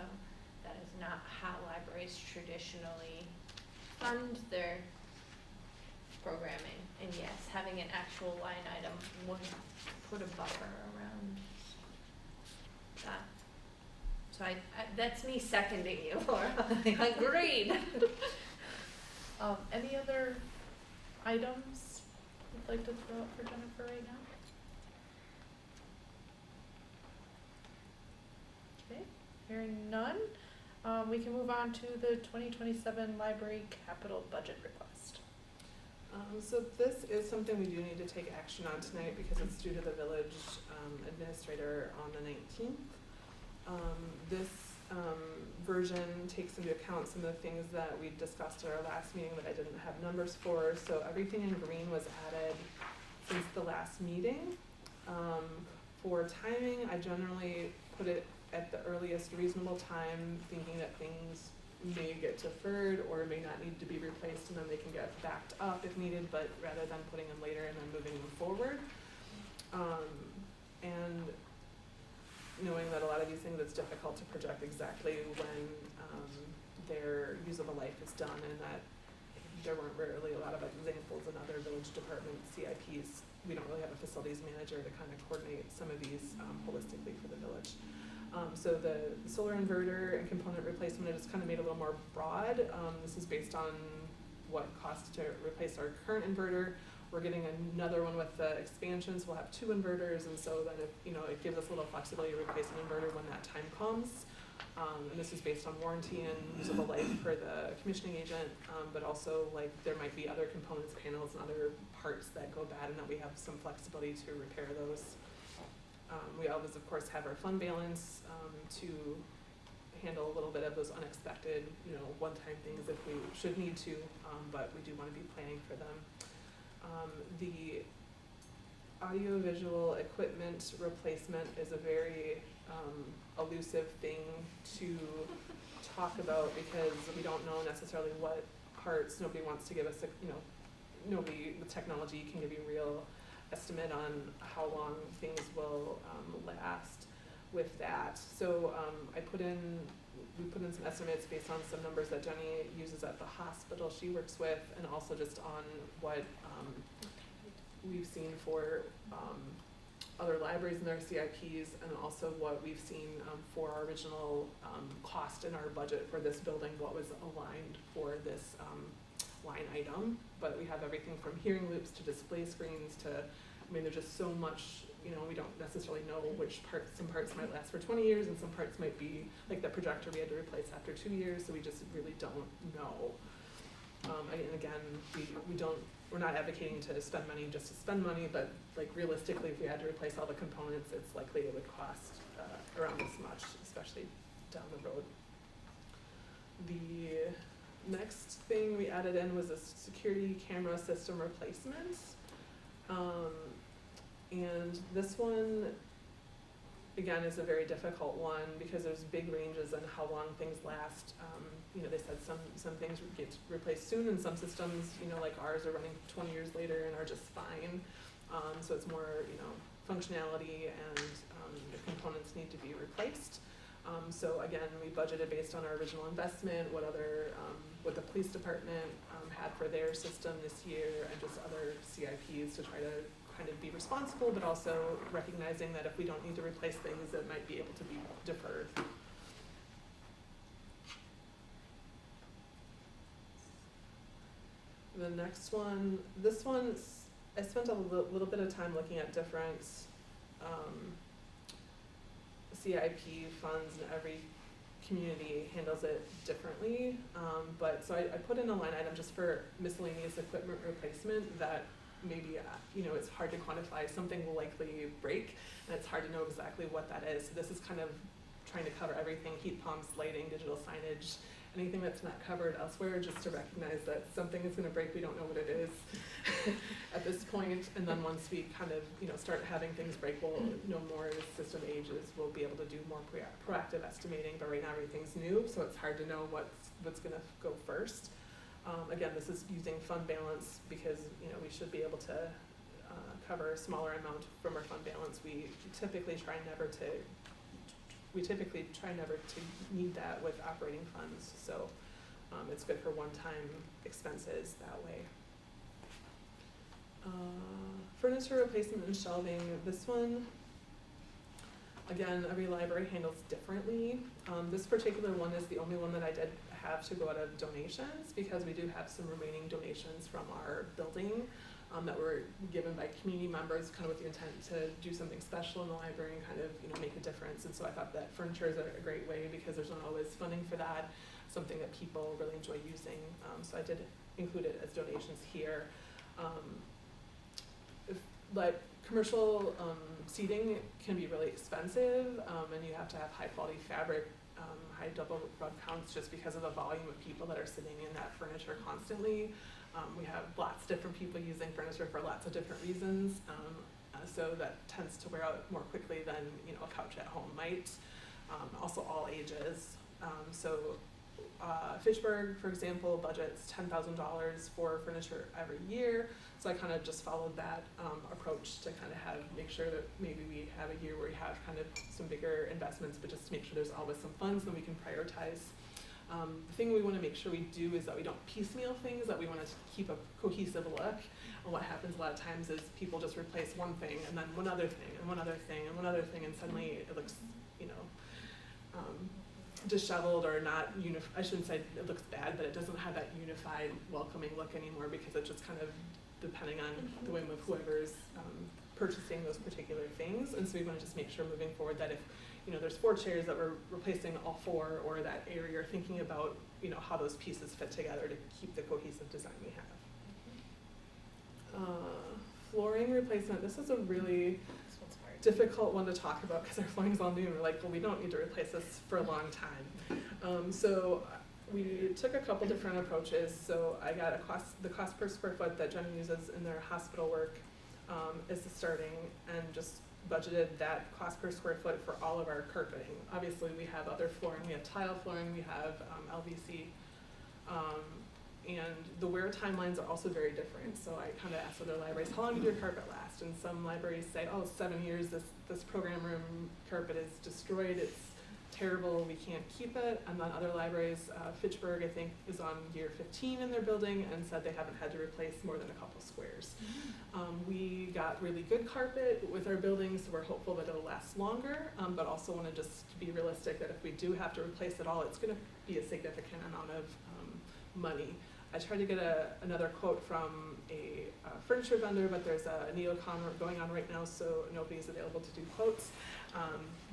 Speaker 3: that is not how libraries traditionally fund their programming. And yes, having an actual line item would put a buffer around that. So I that's me seconding you, Laura. Agreed.
Speaker 1: Any other items you'd like to throw out for Jennifer right now? Okay, hearing none, we can move on to the 2027 library capital budget request.
Speaker 5: So this is something we do need to take action on tonight because it's due to the village administrator on the 19th. This version takes into account some of the things that we discussed at our last meeting that I didn't have numbers for. So everything in green was added since the last meeting. For timing, I generally put it at the earliest reasonable time, thinking that things may get deferred or may not need to be replaced, and then they can get backed up if needed, but rather than putting them later and then moving them forward. And knowing that a lot of these things, it's difficult to project exactly when their usable life is done, and that there weren't really a lot of examples in other village department CIPs. We don't really have a facilities manager to kind of coordinate some of these holistically for the village. So the solar inverter and component replacement is kind of made a little more broad. This is based on what costs to replace our current inverter. We're getting another one with the expansions. We'll have 2 inverters, and so then it gives us a little flexibility to replace an inverter when that time comes. And this is based on warranty and usable life for the commissioning agent, but also like there might be other components, panels, and other parts that go bad, and that we have some flexibility to repair those. We always, of course, have our fund balance to handle a little bit of those unexpected, one-time things if we should need to, but we do want to be planning for them. The audiovisual equipment replacement is a very elusive thing to talk about because we don't know necessarily what parts. Nobody wants to give us nobody with technology can give you real estimate on how long things will last with that. So we put in some estimates based on some numbers that Jenny uses at the hospital she works with, and also just on what we've seen for other libraries in their CIPs, and also what we've seen for our original cost in our budget for this building, what was aligned for this line item. But we have everything from hearing loops to display screens to, there's just so much, we don't necessarily know which parts. Some parts might last for 20 years and some parts might be, like the projector we had to replace after 2 years, so we just really don't know. And again, we're not advocating to spend money just to spend money, but like realistically, if we had to replace all the components, it's likely it would cost around this much, especially down the road. The next thing we added in was a security camera system replacement. And this one, again, is a very difficult one because there's big ranges in how long things last. They said some things would get replaced soon, and some systems, like ours, are running 20 years later and are just fine. So it's more, functionality and the components need to be replaced. So again, we budgeted based on our original investment, what the police department had for their system this year, and just other CIPs to try to kind of be responsible, but also recognizing that if we don't need to replace things, that might be able to be deferred. The next one, this one, I spent a little bit of time looking at different CIP funds, and every community handles it differently. So I put in a line item just for miscellaneous equipment replacement that maybe, it's hard to quantify. Something will likely break, and it's hard to know exactly what that is. So this is kind of trying to cover everything, heat pumps, lighting, digital signage, anything that's not covered elsewhere, just to recognize that something is gonna break, we don't know what it is at this point. And then once we kind of, start having things break, we'll know more as the system ages, we'll be able to do more proactive estimating, but right now everything's new, so it's hard to know what's gonna go first. Again, this is using fund balance because, we should be able to cover a smaller amount from our fund balance. We typically try never to need that with operating funds, so it's good for one-time expenses that way. Furniture replacement and shelving, this one, again, every library handles differently. This particular one is the only one that I did have to go out of donations because we do have some remaining donations from our building that were given by community members, kind of with the intent to do something special in the library and kind of, make a difference. And so I thought that furniture is a great way because there's not always funding for that, something that people really enjoy using. So I did include it as donations here. But commercial seating can be really expensive, and you have to have high quality fabric, high double rug counts just because of the volume of people that are sitting in that furniture constantly. We have lots of different people using furniture for lots of different reasons, so that tends to wear out more quickly than a couch at home might. Also all ages. Fitchburg, for example, budgets $10,000 for furniture every year. So I kind of just followed that approach to kind of make sure that maybe we have a year where we have kind of some bigger investments, but just to make sure there's always some funds that we can prioritize. The thing we want to make sure we do is that we don't piecemeal things, that we want to keep a cohesive look. And what happens a lot of times is people just replace one thing and then one other thing and one other thing and one other thing, and suddenly it looks, disheveled or not I shouldn't say it looks bad, but it doesn't have that unified, welcoming look anymore because it's just kind of depending on the whim of whoever's purchasing those particular things. And so we want to just make sure moving forward that if there's 4 chairs that we're replacing all 4, or that area, or thinking about how those pieces fit together to keep the cohesive design we have. Flooring replacement, this is a really
Speaker 2: This one's hard.
Speaker 5: difficult one to talk about because our flooring's all new and we're like, well, we don't need to replace this for a long time. So we took a couple different approaches. So I got the cost per square foot that Jen uses in their hospital work is the starting, and just budgeted that cost per square foot for all of our carpeting. Obviously we have other flooring, we have tile flooring, we have LVC, and the wear timelines are also very different. So I kind of asked other libraries, how long did your carpet last? And some libraries say, 7 years, this program room carpet is destroyed, it's terrible, we can't keep it. And then other libraries, Fitchburg I think is on year 15 in their building and said they haven't had to replace more than a couple squares. We got really good carpet with our buildings, so we're hopeful that it'll last longer, but also want to just be realistic that if we do have to replace it all, it's going to be a significant amount of money. I tried to get another quote from a furniture vendor, but there's a neocon going on right now, so nobody's available to do quotes.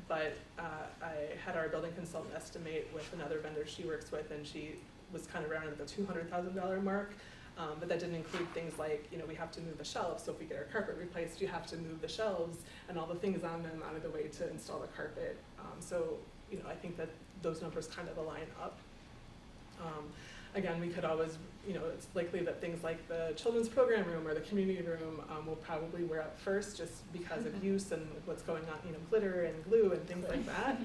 Speaker 5: But I had our building consultant estimate with another vendor she works with, and she was kind of around at the $200,000 mark. But that didn't include things like, we have to move the shelves. So if we get our carpet replaced, you have to move the shelves and all the things on them out of the way to install the carpet. So I think that those numbers kind of align up. Again, we could always, it's likely that things like the children's program room or the community room will probably wear out first just because of use and what's going on, glitter and glue and things like that.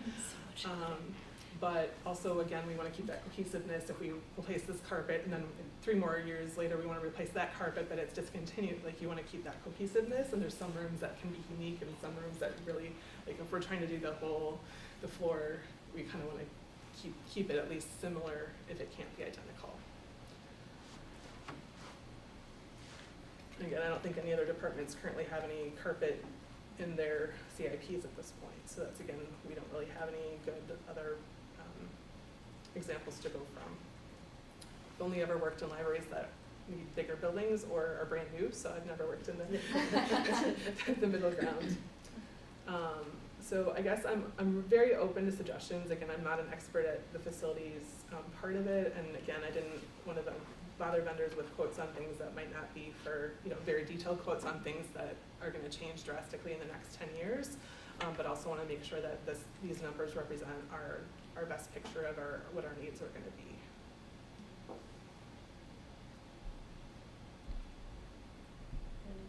Speaker 5: But also, again, we want to keep that cohesiveness. If we replace this carpet and then 3 more years later we want to replace that carpet, but it's discontinued, you want to keep that cohesiveness. And there's some rooms that can be unique and some rooms that really, if we're trying to do the floor, we kind of want to keep it at least similar if it can't be identical. Again, I don't think any other departments currently have any carpet in their CIPs at this point. So that's, again, we don't really have any good other examples to go from. I've only ever worked in libraries that need bigger buildings or are brand new, so I've never worked in the middle ground. So I guess I'm very open to suggestions. Again, I'm not an expert at the facilities part of it, and again, I didn't want to bother vendors with quotes on things that might not be for, very detailed quotes on things that are going to change drastically in the next 10 years. but also wanna make sure that these numbers represent our best picture of what our needs are gonna be.
Speaker 1: Any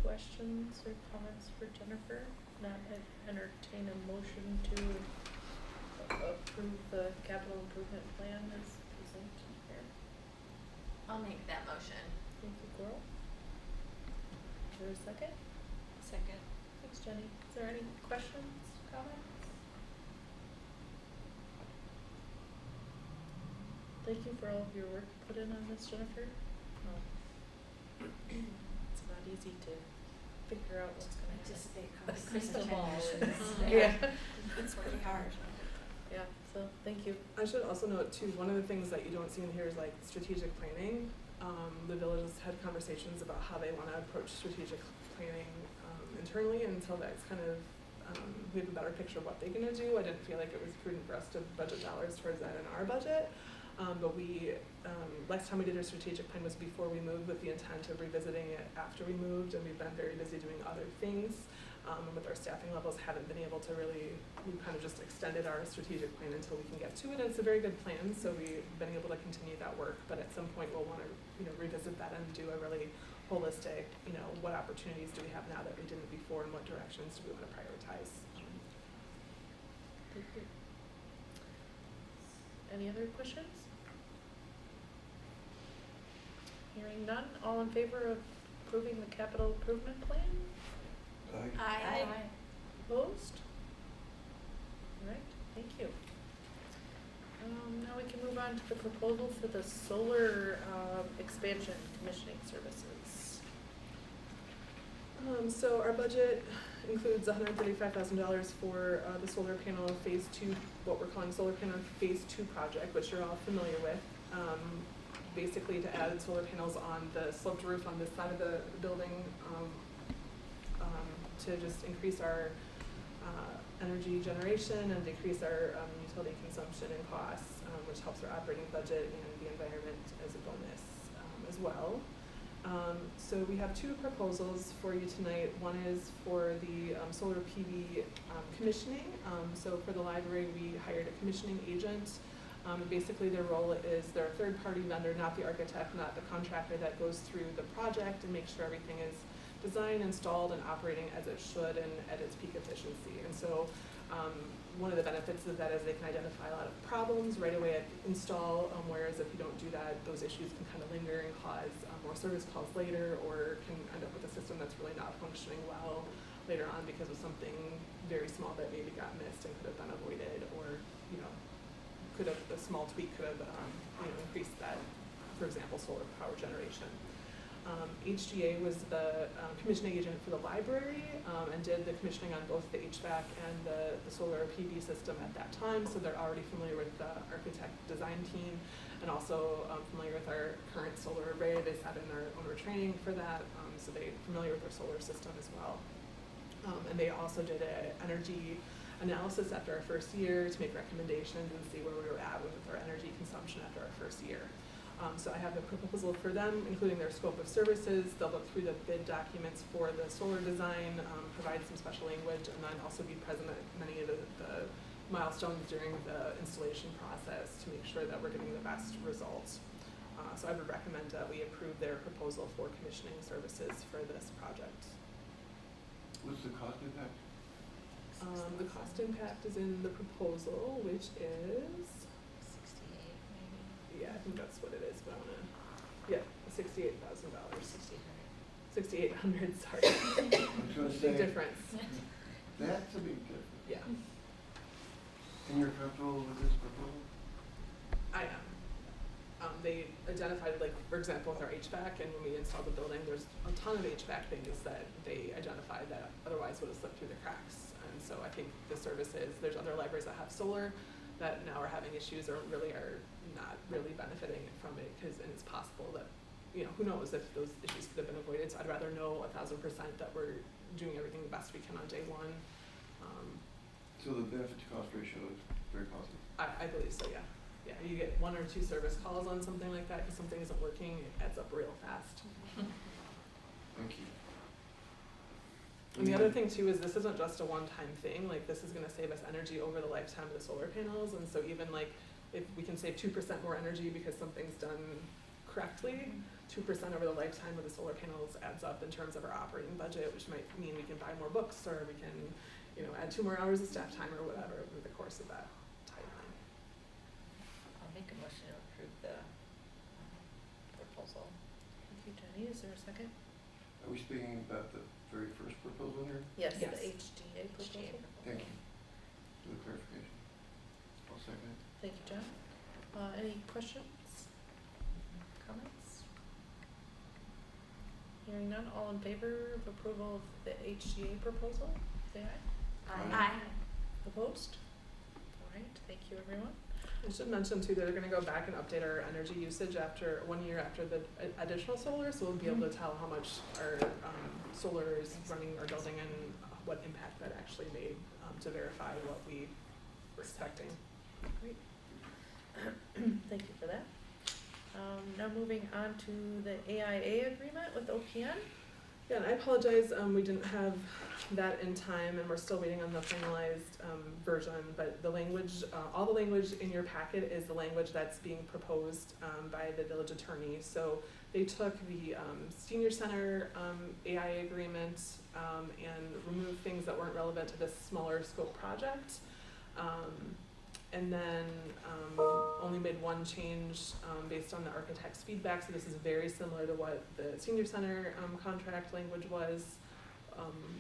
Speaker 1: questions or comments for Jennifer? Not entertain a motion to approve the capital improvement plan as presented here.
Speaker 8: I'll make that motion.
Speaker 1: Thank you, Coral. Is there a second?
Speaker 2: Second.
Speaker 1: Thanks, Jenny. Is there any questions, comments? Thank you for all of your work put in on this, Jennifer. It's not easy to figure out what's gonna happen.
Speaker 7: Anticipate
Speaker 2: The
Speaker 7: costs.
Speaker 2: crystal ball is.
Speaker 1: Yeah.
Speaker 7: It's pretty hard.
Speaker 1: Yeah, so, thank you.
Speaker 5: I should also note too, one of the things that you don't see in here is like strategic planning. The village has had conversations about how they wanna approach strategic planning internally until that's kind of, we have a better picture of what they're gonna do. I didn't feel like it was prudent for us to budget dollars towards that in our budget. But we, last time we did our strategic plan was before we moved with the intent of revisiting it after we moved, and we've been very busy doing other things. And with our staffing levels, haven't been able to really, we kind of just extended our strategic plan until we can get to it. And it's a very good plan, so we've been able to continue that work, but at some point we'll wanna, revisit that and do a really holistic, what opportunities do we have now that we didn't before, and what directions do we wanna prioritize?
Speaker 1: Thank you. Any other questions? Hearing none, all in favor of approving the capital improvement plan?
Speaker 8: Aye.
Speaker 1: Opposed? Alright, thank you. Now we can move on to the proposal for the solar, expansion commissioning services.
Speaker 5: So our budget includes $135,000 for the solar panel phase 2, what we're calling solar panel phase 2 project, which you're all familiar with. Basically to add solar panels on the sloped roof on this side of the building, to just increase our energy generation and decrease our utility consumption and costs, which helps our operating budget and the environment as a bonus as well. So we have two proposals for you tonight. One is for the solar PV commissioning. So for the library, we hired a commissioning agent. Basically their role is they're a third-party vendor, not the architect, not the contractor that goes through the project and makes sure everything is designed, installed, and operating as it should and at its peak efficiency. And so one of the benefits of that is they can identify a lot of problems right away at install, whereas if you don't do that, those issues can kind of linger and cause more service calls later, or can end up with a system that's really not functioning well later on because of something very small that maybe got missed and could have been avoided, or a small tweak could have increased that, for example, solar power generation. HGA was the commissioning agent for the library and did the commissioning on both the HVAC and the solar PV system at that time, so they're already familiar with the architect design team and also familiar with our current solar array. They sat in our owner training for that, so they're familiar with our solar system as well. And they also did an energy analysis after our first year to make recommendations and see where we were at with our energy consumption after our first year. So I have a proposal for them, including their scope of services. They'll look through the bid documents for the solar design, provide some special language, and then also be present at many of the milestones during the installation process to make sure that we're getting the best results. So I would recommend that we approve their proposal for commissioning services for this project.
Speaker 4: What's the cost impact?
Speaker 5: The cost impact is in the proposal, which is,
Speaker 2: 68 maybe.
Speaker 5: yeah, I think that's what it is, but I wanna, yeah, $68,000.
Speaker 2: 6,800.
Speaker 5: $6,800, sorry.
Speaker 4: I was gonna
Speaker 5: Big
Speaker 4: say,
Speaker 5: difference,
Speaker 4: that's a big difference.
Speaker 5: yeah,
Speaker 4: And you're comfortable with this proposal?
Speaker 5: I am. They identified, like, for example, with our HVAC, and when we installed the building, there's a ton of HVAC things that they identified that otherwise would have slipped through the cracks. And so I think the services, there's other libraries that have solar that now are having issues or really are not really benefiting from it, and it's possible that, who knows if those issues could have been avoided. So I'd rather know 1,000% that we're doing everything the best we can on day one.
Speaker 4: So the benefit to cost ratio is very positive.
Speaker 5: I believe so, yeah. Yeah, you get 1 or 2 service calls on something like that because something isn't working, it adds up real fast.
Speaker 4: Thank you.
Speaker 5: And the other thing too is this isn't just a one-time thing, like this is gonna save us energy over the lifetime of the solar panels, and so even like if we can save 2% more energy because something's done correctly, 2% over the lifetime of the solar panels adds up in terms of our operating budget, which might mean we can buy more books or we can, you know, add 2 more hours of staff time or whatever over the course of that timeline.
Speaker 2: I'll make a motion to approve the proposal.
Speaker 1: Thank you, Jenny. Is there a second?
Speaker 4: Are we speaking about the very first proposal here?
Speaker 1: Yes, the
Speaker 5: Yes.
Speaker 1: HDA proposal.
Speaker 4: Thank you for the clarification. I'll second it.
Speaker 1: Thank you, John. Any questions? Comments? Hearing none, all in favor of approval of the HGA proposal, say aye.
Speaker 8: Aye.
Speaker 1: Opposed? All right, thank you, everyone.
Speaker 5: I should mention too, that they're gonna go back and update our energy usage after 1 year after the additional solar, so we'll be able to tell how much our solar is running our building and what impact that actually made, to verify what we were expecting.
Speaker 1: Great. Thank you for that. Now moving on to the AIA agreement with OPN.
Speaker 5: Yeah, and I apologize, we didn't have that in time and we're still waiting on the finalized version, but the language, all the language in your packet is the language that's being proposed by the village attorney. So they took the senior center AIA agreement and removed things that weren't relevant to this smaller scope project. And then only made one change based on the architect's feedback, so this is very similar to what the senior center contract language was,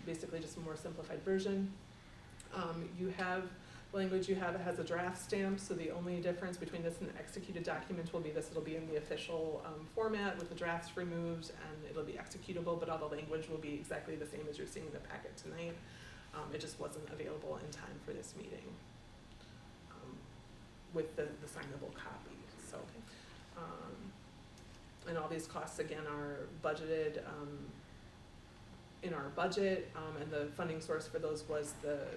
Speaker 5: basically just a more simplified version. You have, language you have, it has a draft stamp, so the only difference between this and the executed document will be this, it'll be in the official format with the drafts removed, and it'll be executable, but all the language will be exactly the same as you're seeing in the packet tonight. It just wasn't available in time for this meeting. With the signable copy, so. And all these costs again are budgeted in our budget, and the funding source for those was the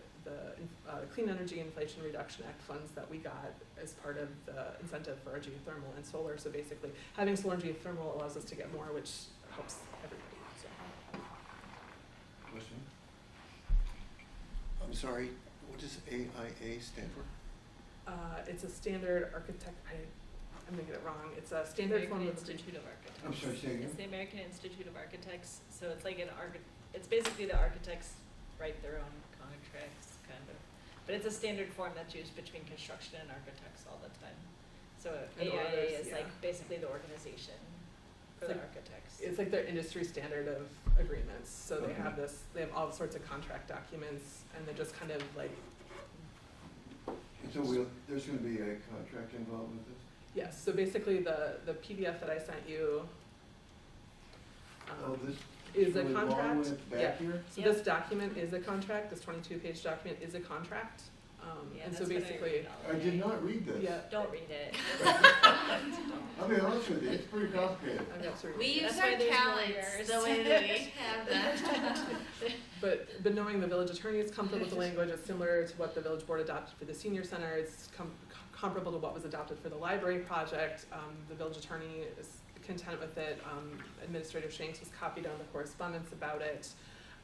Speaker 5: Clean Energy Inflation Reduction Act funds that we got as part of the incentive for our geothermal and solar. So basically, having solar and geothermal allows us to get more, which helps everybody, so.
Speaker 4: Question? I'm sorry, what does AIA stand for?
Speaker 5: It's a standard architect, I'm gonna get it wrong, it's a standard form
Speaker 2: American
Speaker 5: of.
Speaker 2: Institute of Architects.
Speaker 4: I'm sorry, say again?
Speaker 2: It's the American Institute of Architects, so it's like it's basically the architects write their own contracts, kind of. But it's a standard form that's used between construction and architects all the time. So
Speaker 5: And
Speaker 2: AIA
Speaker 5: others,
Speaker 2: is
Speaker 5: yeah.
Speaker 2: like basically the organization for the
Speaker 5: It's
Speaker 2: architects.
Speaker 5: It's like their industry standard of agreements, so they
Speaker 4: Okay.
Speaker 5: have this, they have all sorts of contract documents, and they're just kind of like,
Speaker 4: And so there's gonna be a contract involved with this?
Speaker 5: yes, so basically the PDF that I sent you,
Speaker 4: Oh, this
Speaker 5: is a
Speaker 4: really long
Speaker 5: contract,
Speaker 4: one at the
Speaker 5: yeah.
Speaker 4: back here?
Speaker 5: So this document is a contract, this 22-page document is a contract,
Speaker 2: Yeah,
Speaker 5: and so
Speaker 2: that's what I
Speaker 5: basically,
Speaker 2: read all
Speaker 4: I did
Speaker 2: day.
Speaker 4: not read this.
Speaker 5: yeah,
Speaker 2: Don't read it.
Speaker 4: I'll be honest with you, it's pretty complicated.
Speaker 5: I've got to read
Speaker 8: We
Speaker 5: it.
Speaker 8: use
Speaker 2: That's
Speaker 8: our
Speaker 2: why there's
Speaker 8: talents
Speaker 2: lawyers.
Speaker 8: the way that we have them.
Speaker 5: But knowing the village attorney is comfortable with the language, it's similar to what the village board adopted for the senior center, it's comparable to what was adopted for the library project. The village attorney is content with it, Administrator Shanks was copied on the correspondence about it,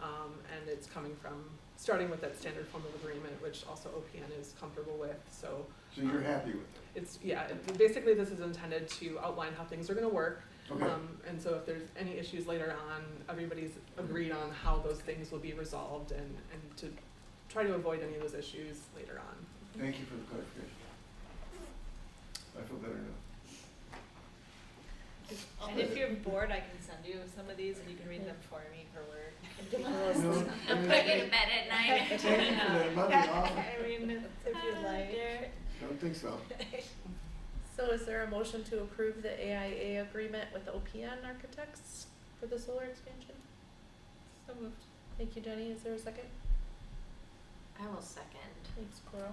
Speaker 5: and it's coming from, starting with that standard form of agreement, which also OPN is comfortable with, so.
Speaker 4: So you're happy with it?
Speaker 5: It's, yeah, basically this is intended to outline how things are gonna work.
Speaker 4: Okay.
Speaker 5: And so if there's any issues later on, everybody's agreed on how those things will be resolved and to try to avoid any of those issues later on.
Speaker 4: Thank you for the clarification. I feel better now.
Speaker 2: And if you're bored, I can send you some of these and you can read them for me for work.
Speaker 4: No, I
Speaker 8: I'm
Speaker 4: mean,
Speaker 8: putting it to bed at night.
Speaker 4: Thank you for that, it might be awesome.
Speaker 2: I mean, if you'd like.
Speaker 4: Don't think so.
Speaker 1: So is there a motion to approve the AIA agreement with OPN Architects for the solar expansion?
Speaker 2: So moved.
Speaker 1: Thank you, Jenny. Is there a second?
Speaker 8: I will second.
Speaker 1: Thanks, Coral.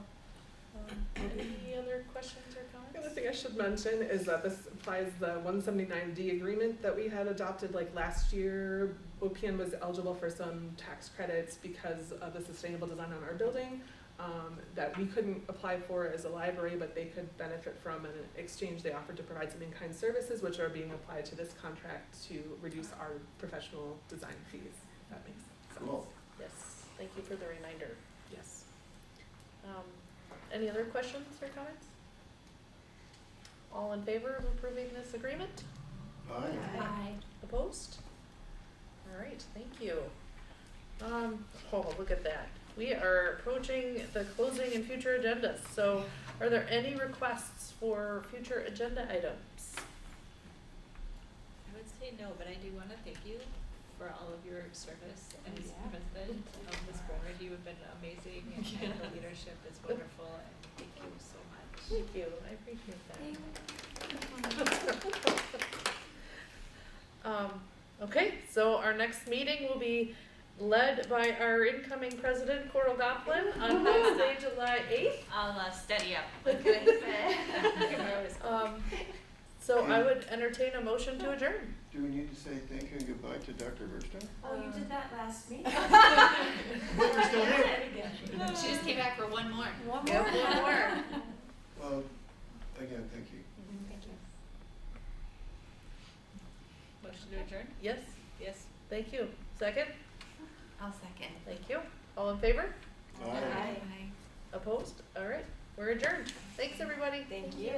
Speaker 1: Any other questions or
Speaker 5: The other
Speaker 1: comments?
Speaker 5: thing I should mention is that this applies the 179D agreement that we had adopted like last year. OPN was eligible for some tax credits because of the sustainable design on our building that we couldn't apply for as a library, but they could benefit from. In exchange, they offered to provide some in-kind services, which are being applied to this contract to reduce our professional design fees. If that makes sense.
Speaker 4: Cool.
Speaker 1: Yes, thank you for the reminder.
Speaker 5: Yes.
Speaker 1: Any other questions or comments? All in favor of approving this agreement?
Speaker 4: Aye.
Speaker 1: Opposed? All right, thank you. Oh, look at that. We are approaching the closing and future agendas. So are there any requests for future agenda items?
Speaker 2: I would say no, but I do wanna thank you for all of your service as
Speaker 6: Yeah.
Speaker 2: president of this board. You have been amazing and the leadership is wonderful and thank you so much.
Speaker 1: Thank you, I appreciate that. Okay, so our next meeting will be led by our incoming president, Coral Goplin, on Wednesday, July 8th.
Speaker 8: I'll steady up. What can I say?
Speaker 1: So I would entertain a motion to adjourn.
Speaker 4: Do we need to say thank you and goodbye to Dr. Bergstein?
Speaker 7: Oh, you did that last meeting.
Speaker 4: We're still here.
Speaker 3: She just came back for one more.
Speaker 7: One
Speaker 1: Yep,
Speaker 7: more.
Speaker 1: one more.
Speaker 4: Well, again, thank you.
Speaker 7: Thank you.
Speaker 2: Motion to adjourn?
Speaker 1: Yes,
Speaker 2: Yes.
Speaker 1: thank you. Second?
Speaker 8: I'll second.
Speaker 1: Thank you. All in favor?
Speaker 4: Aye.
Speaker 1: Opposed? All right, we're adjourned. Thanks, everybody.
Speaker 6: Thank you.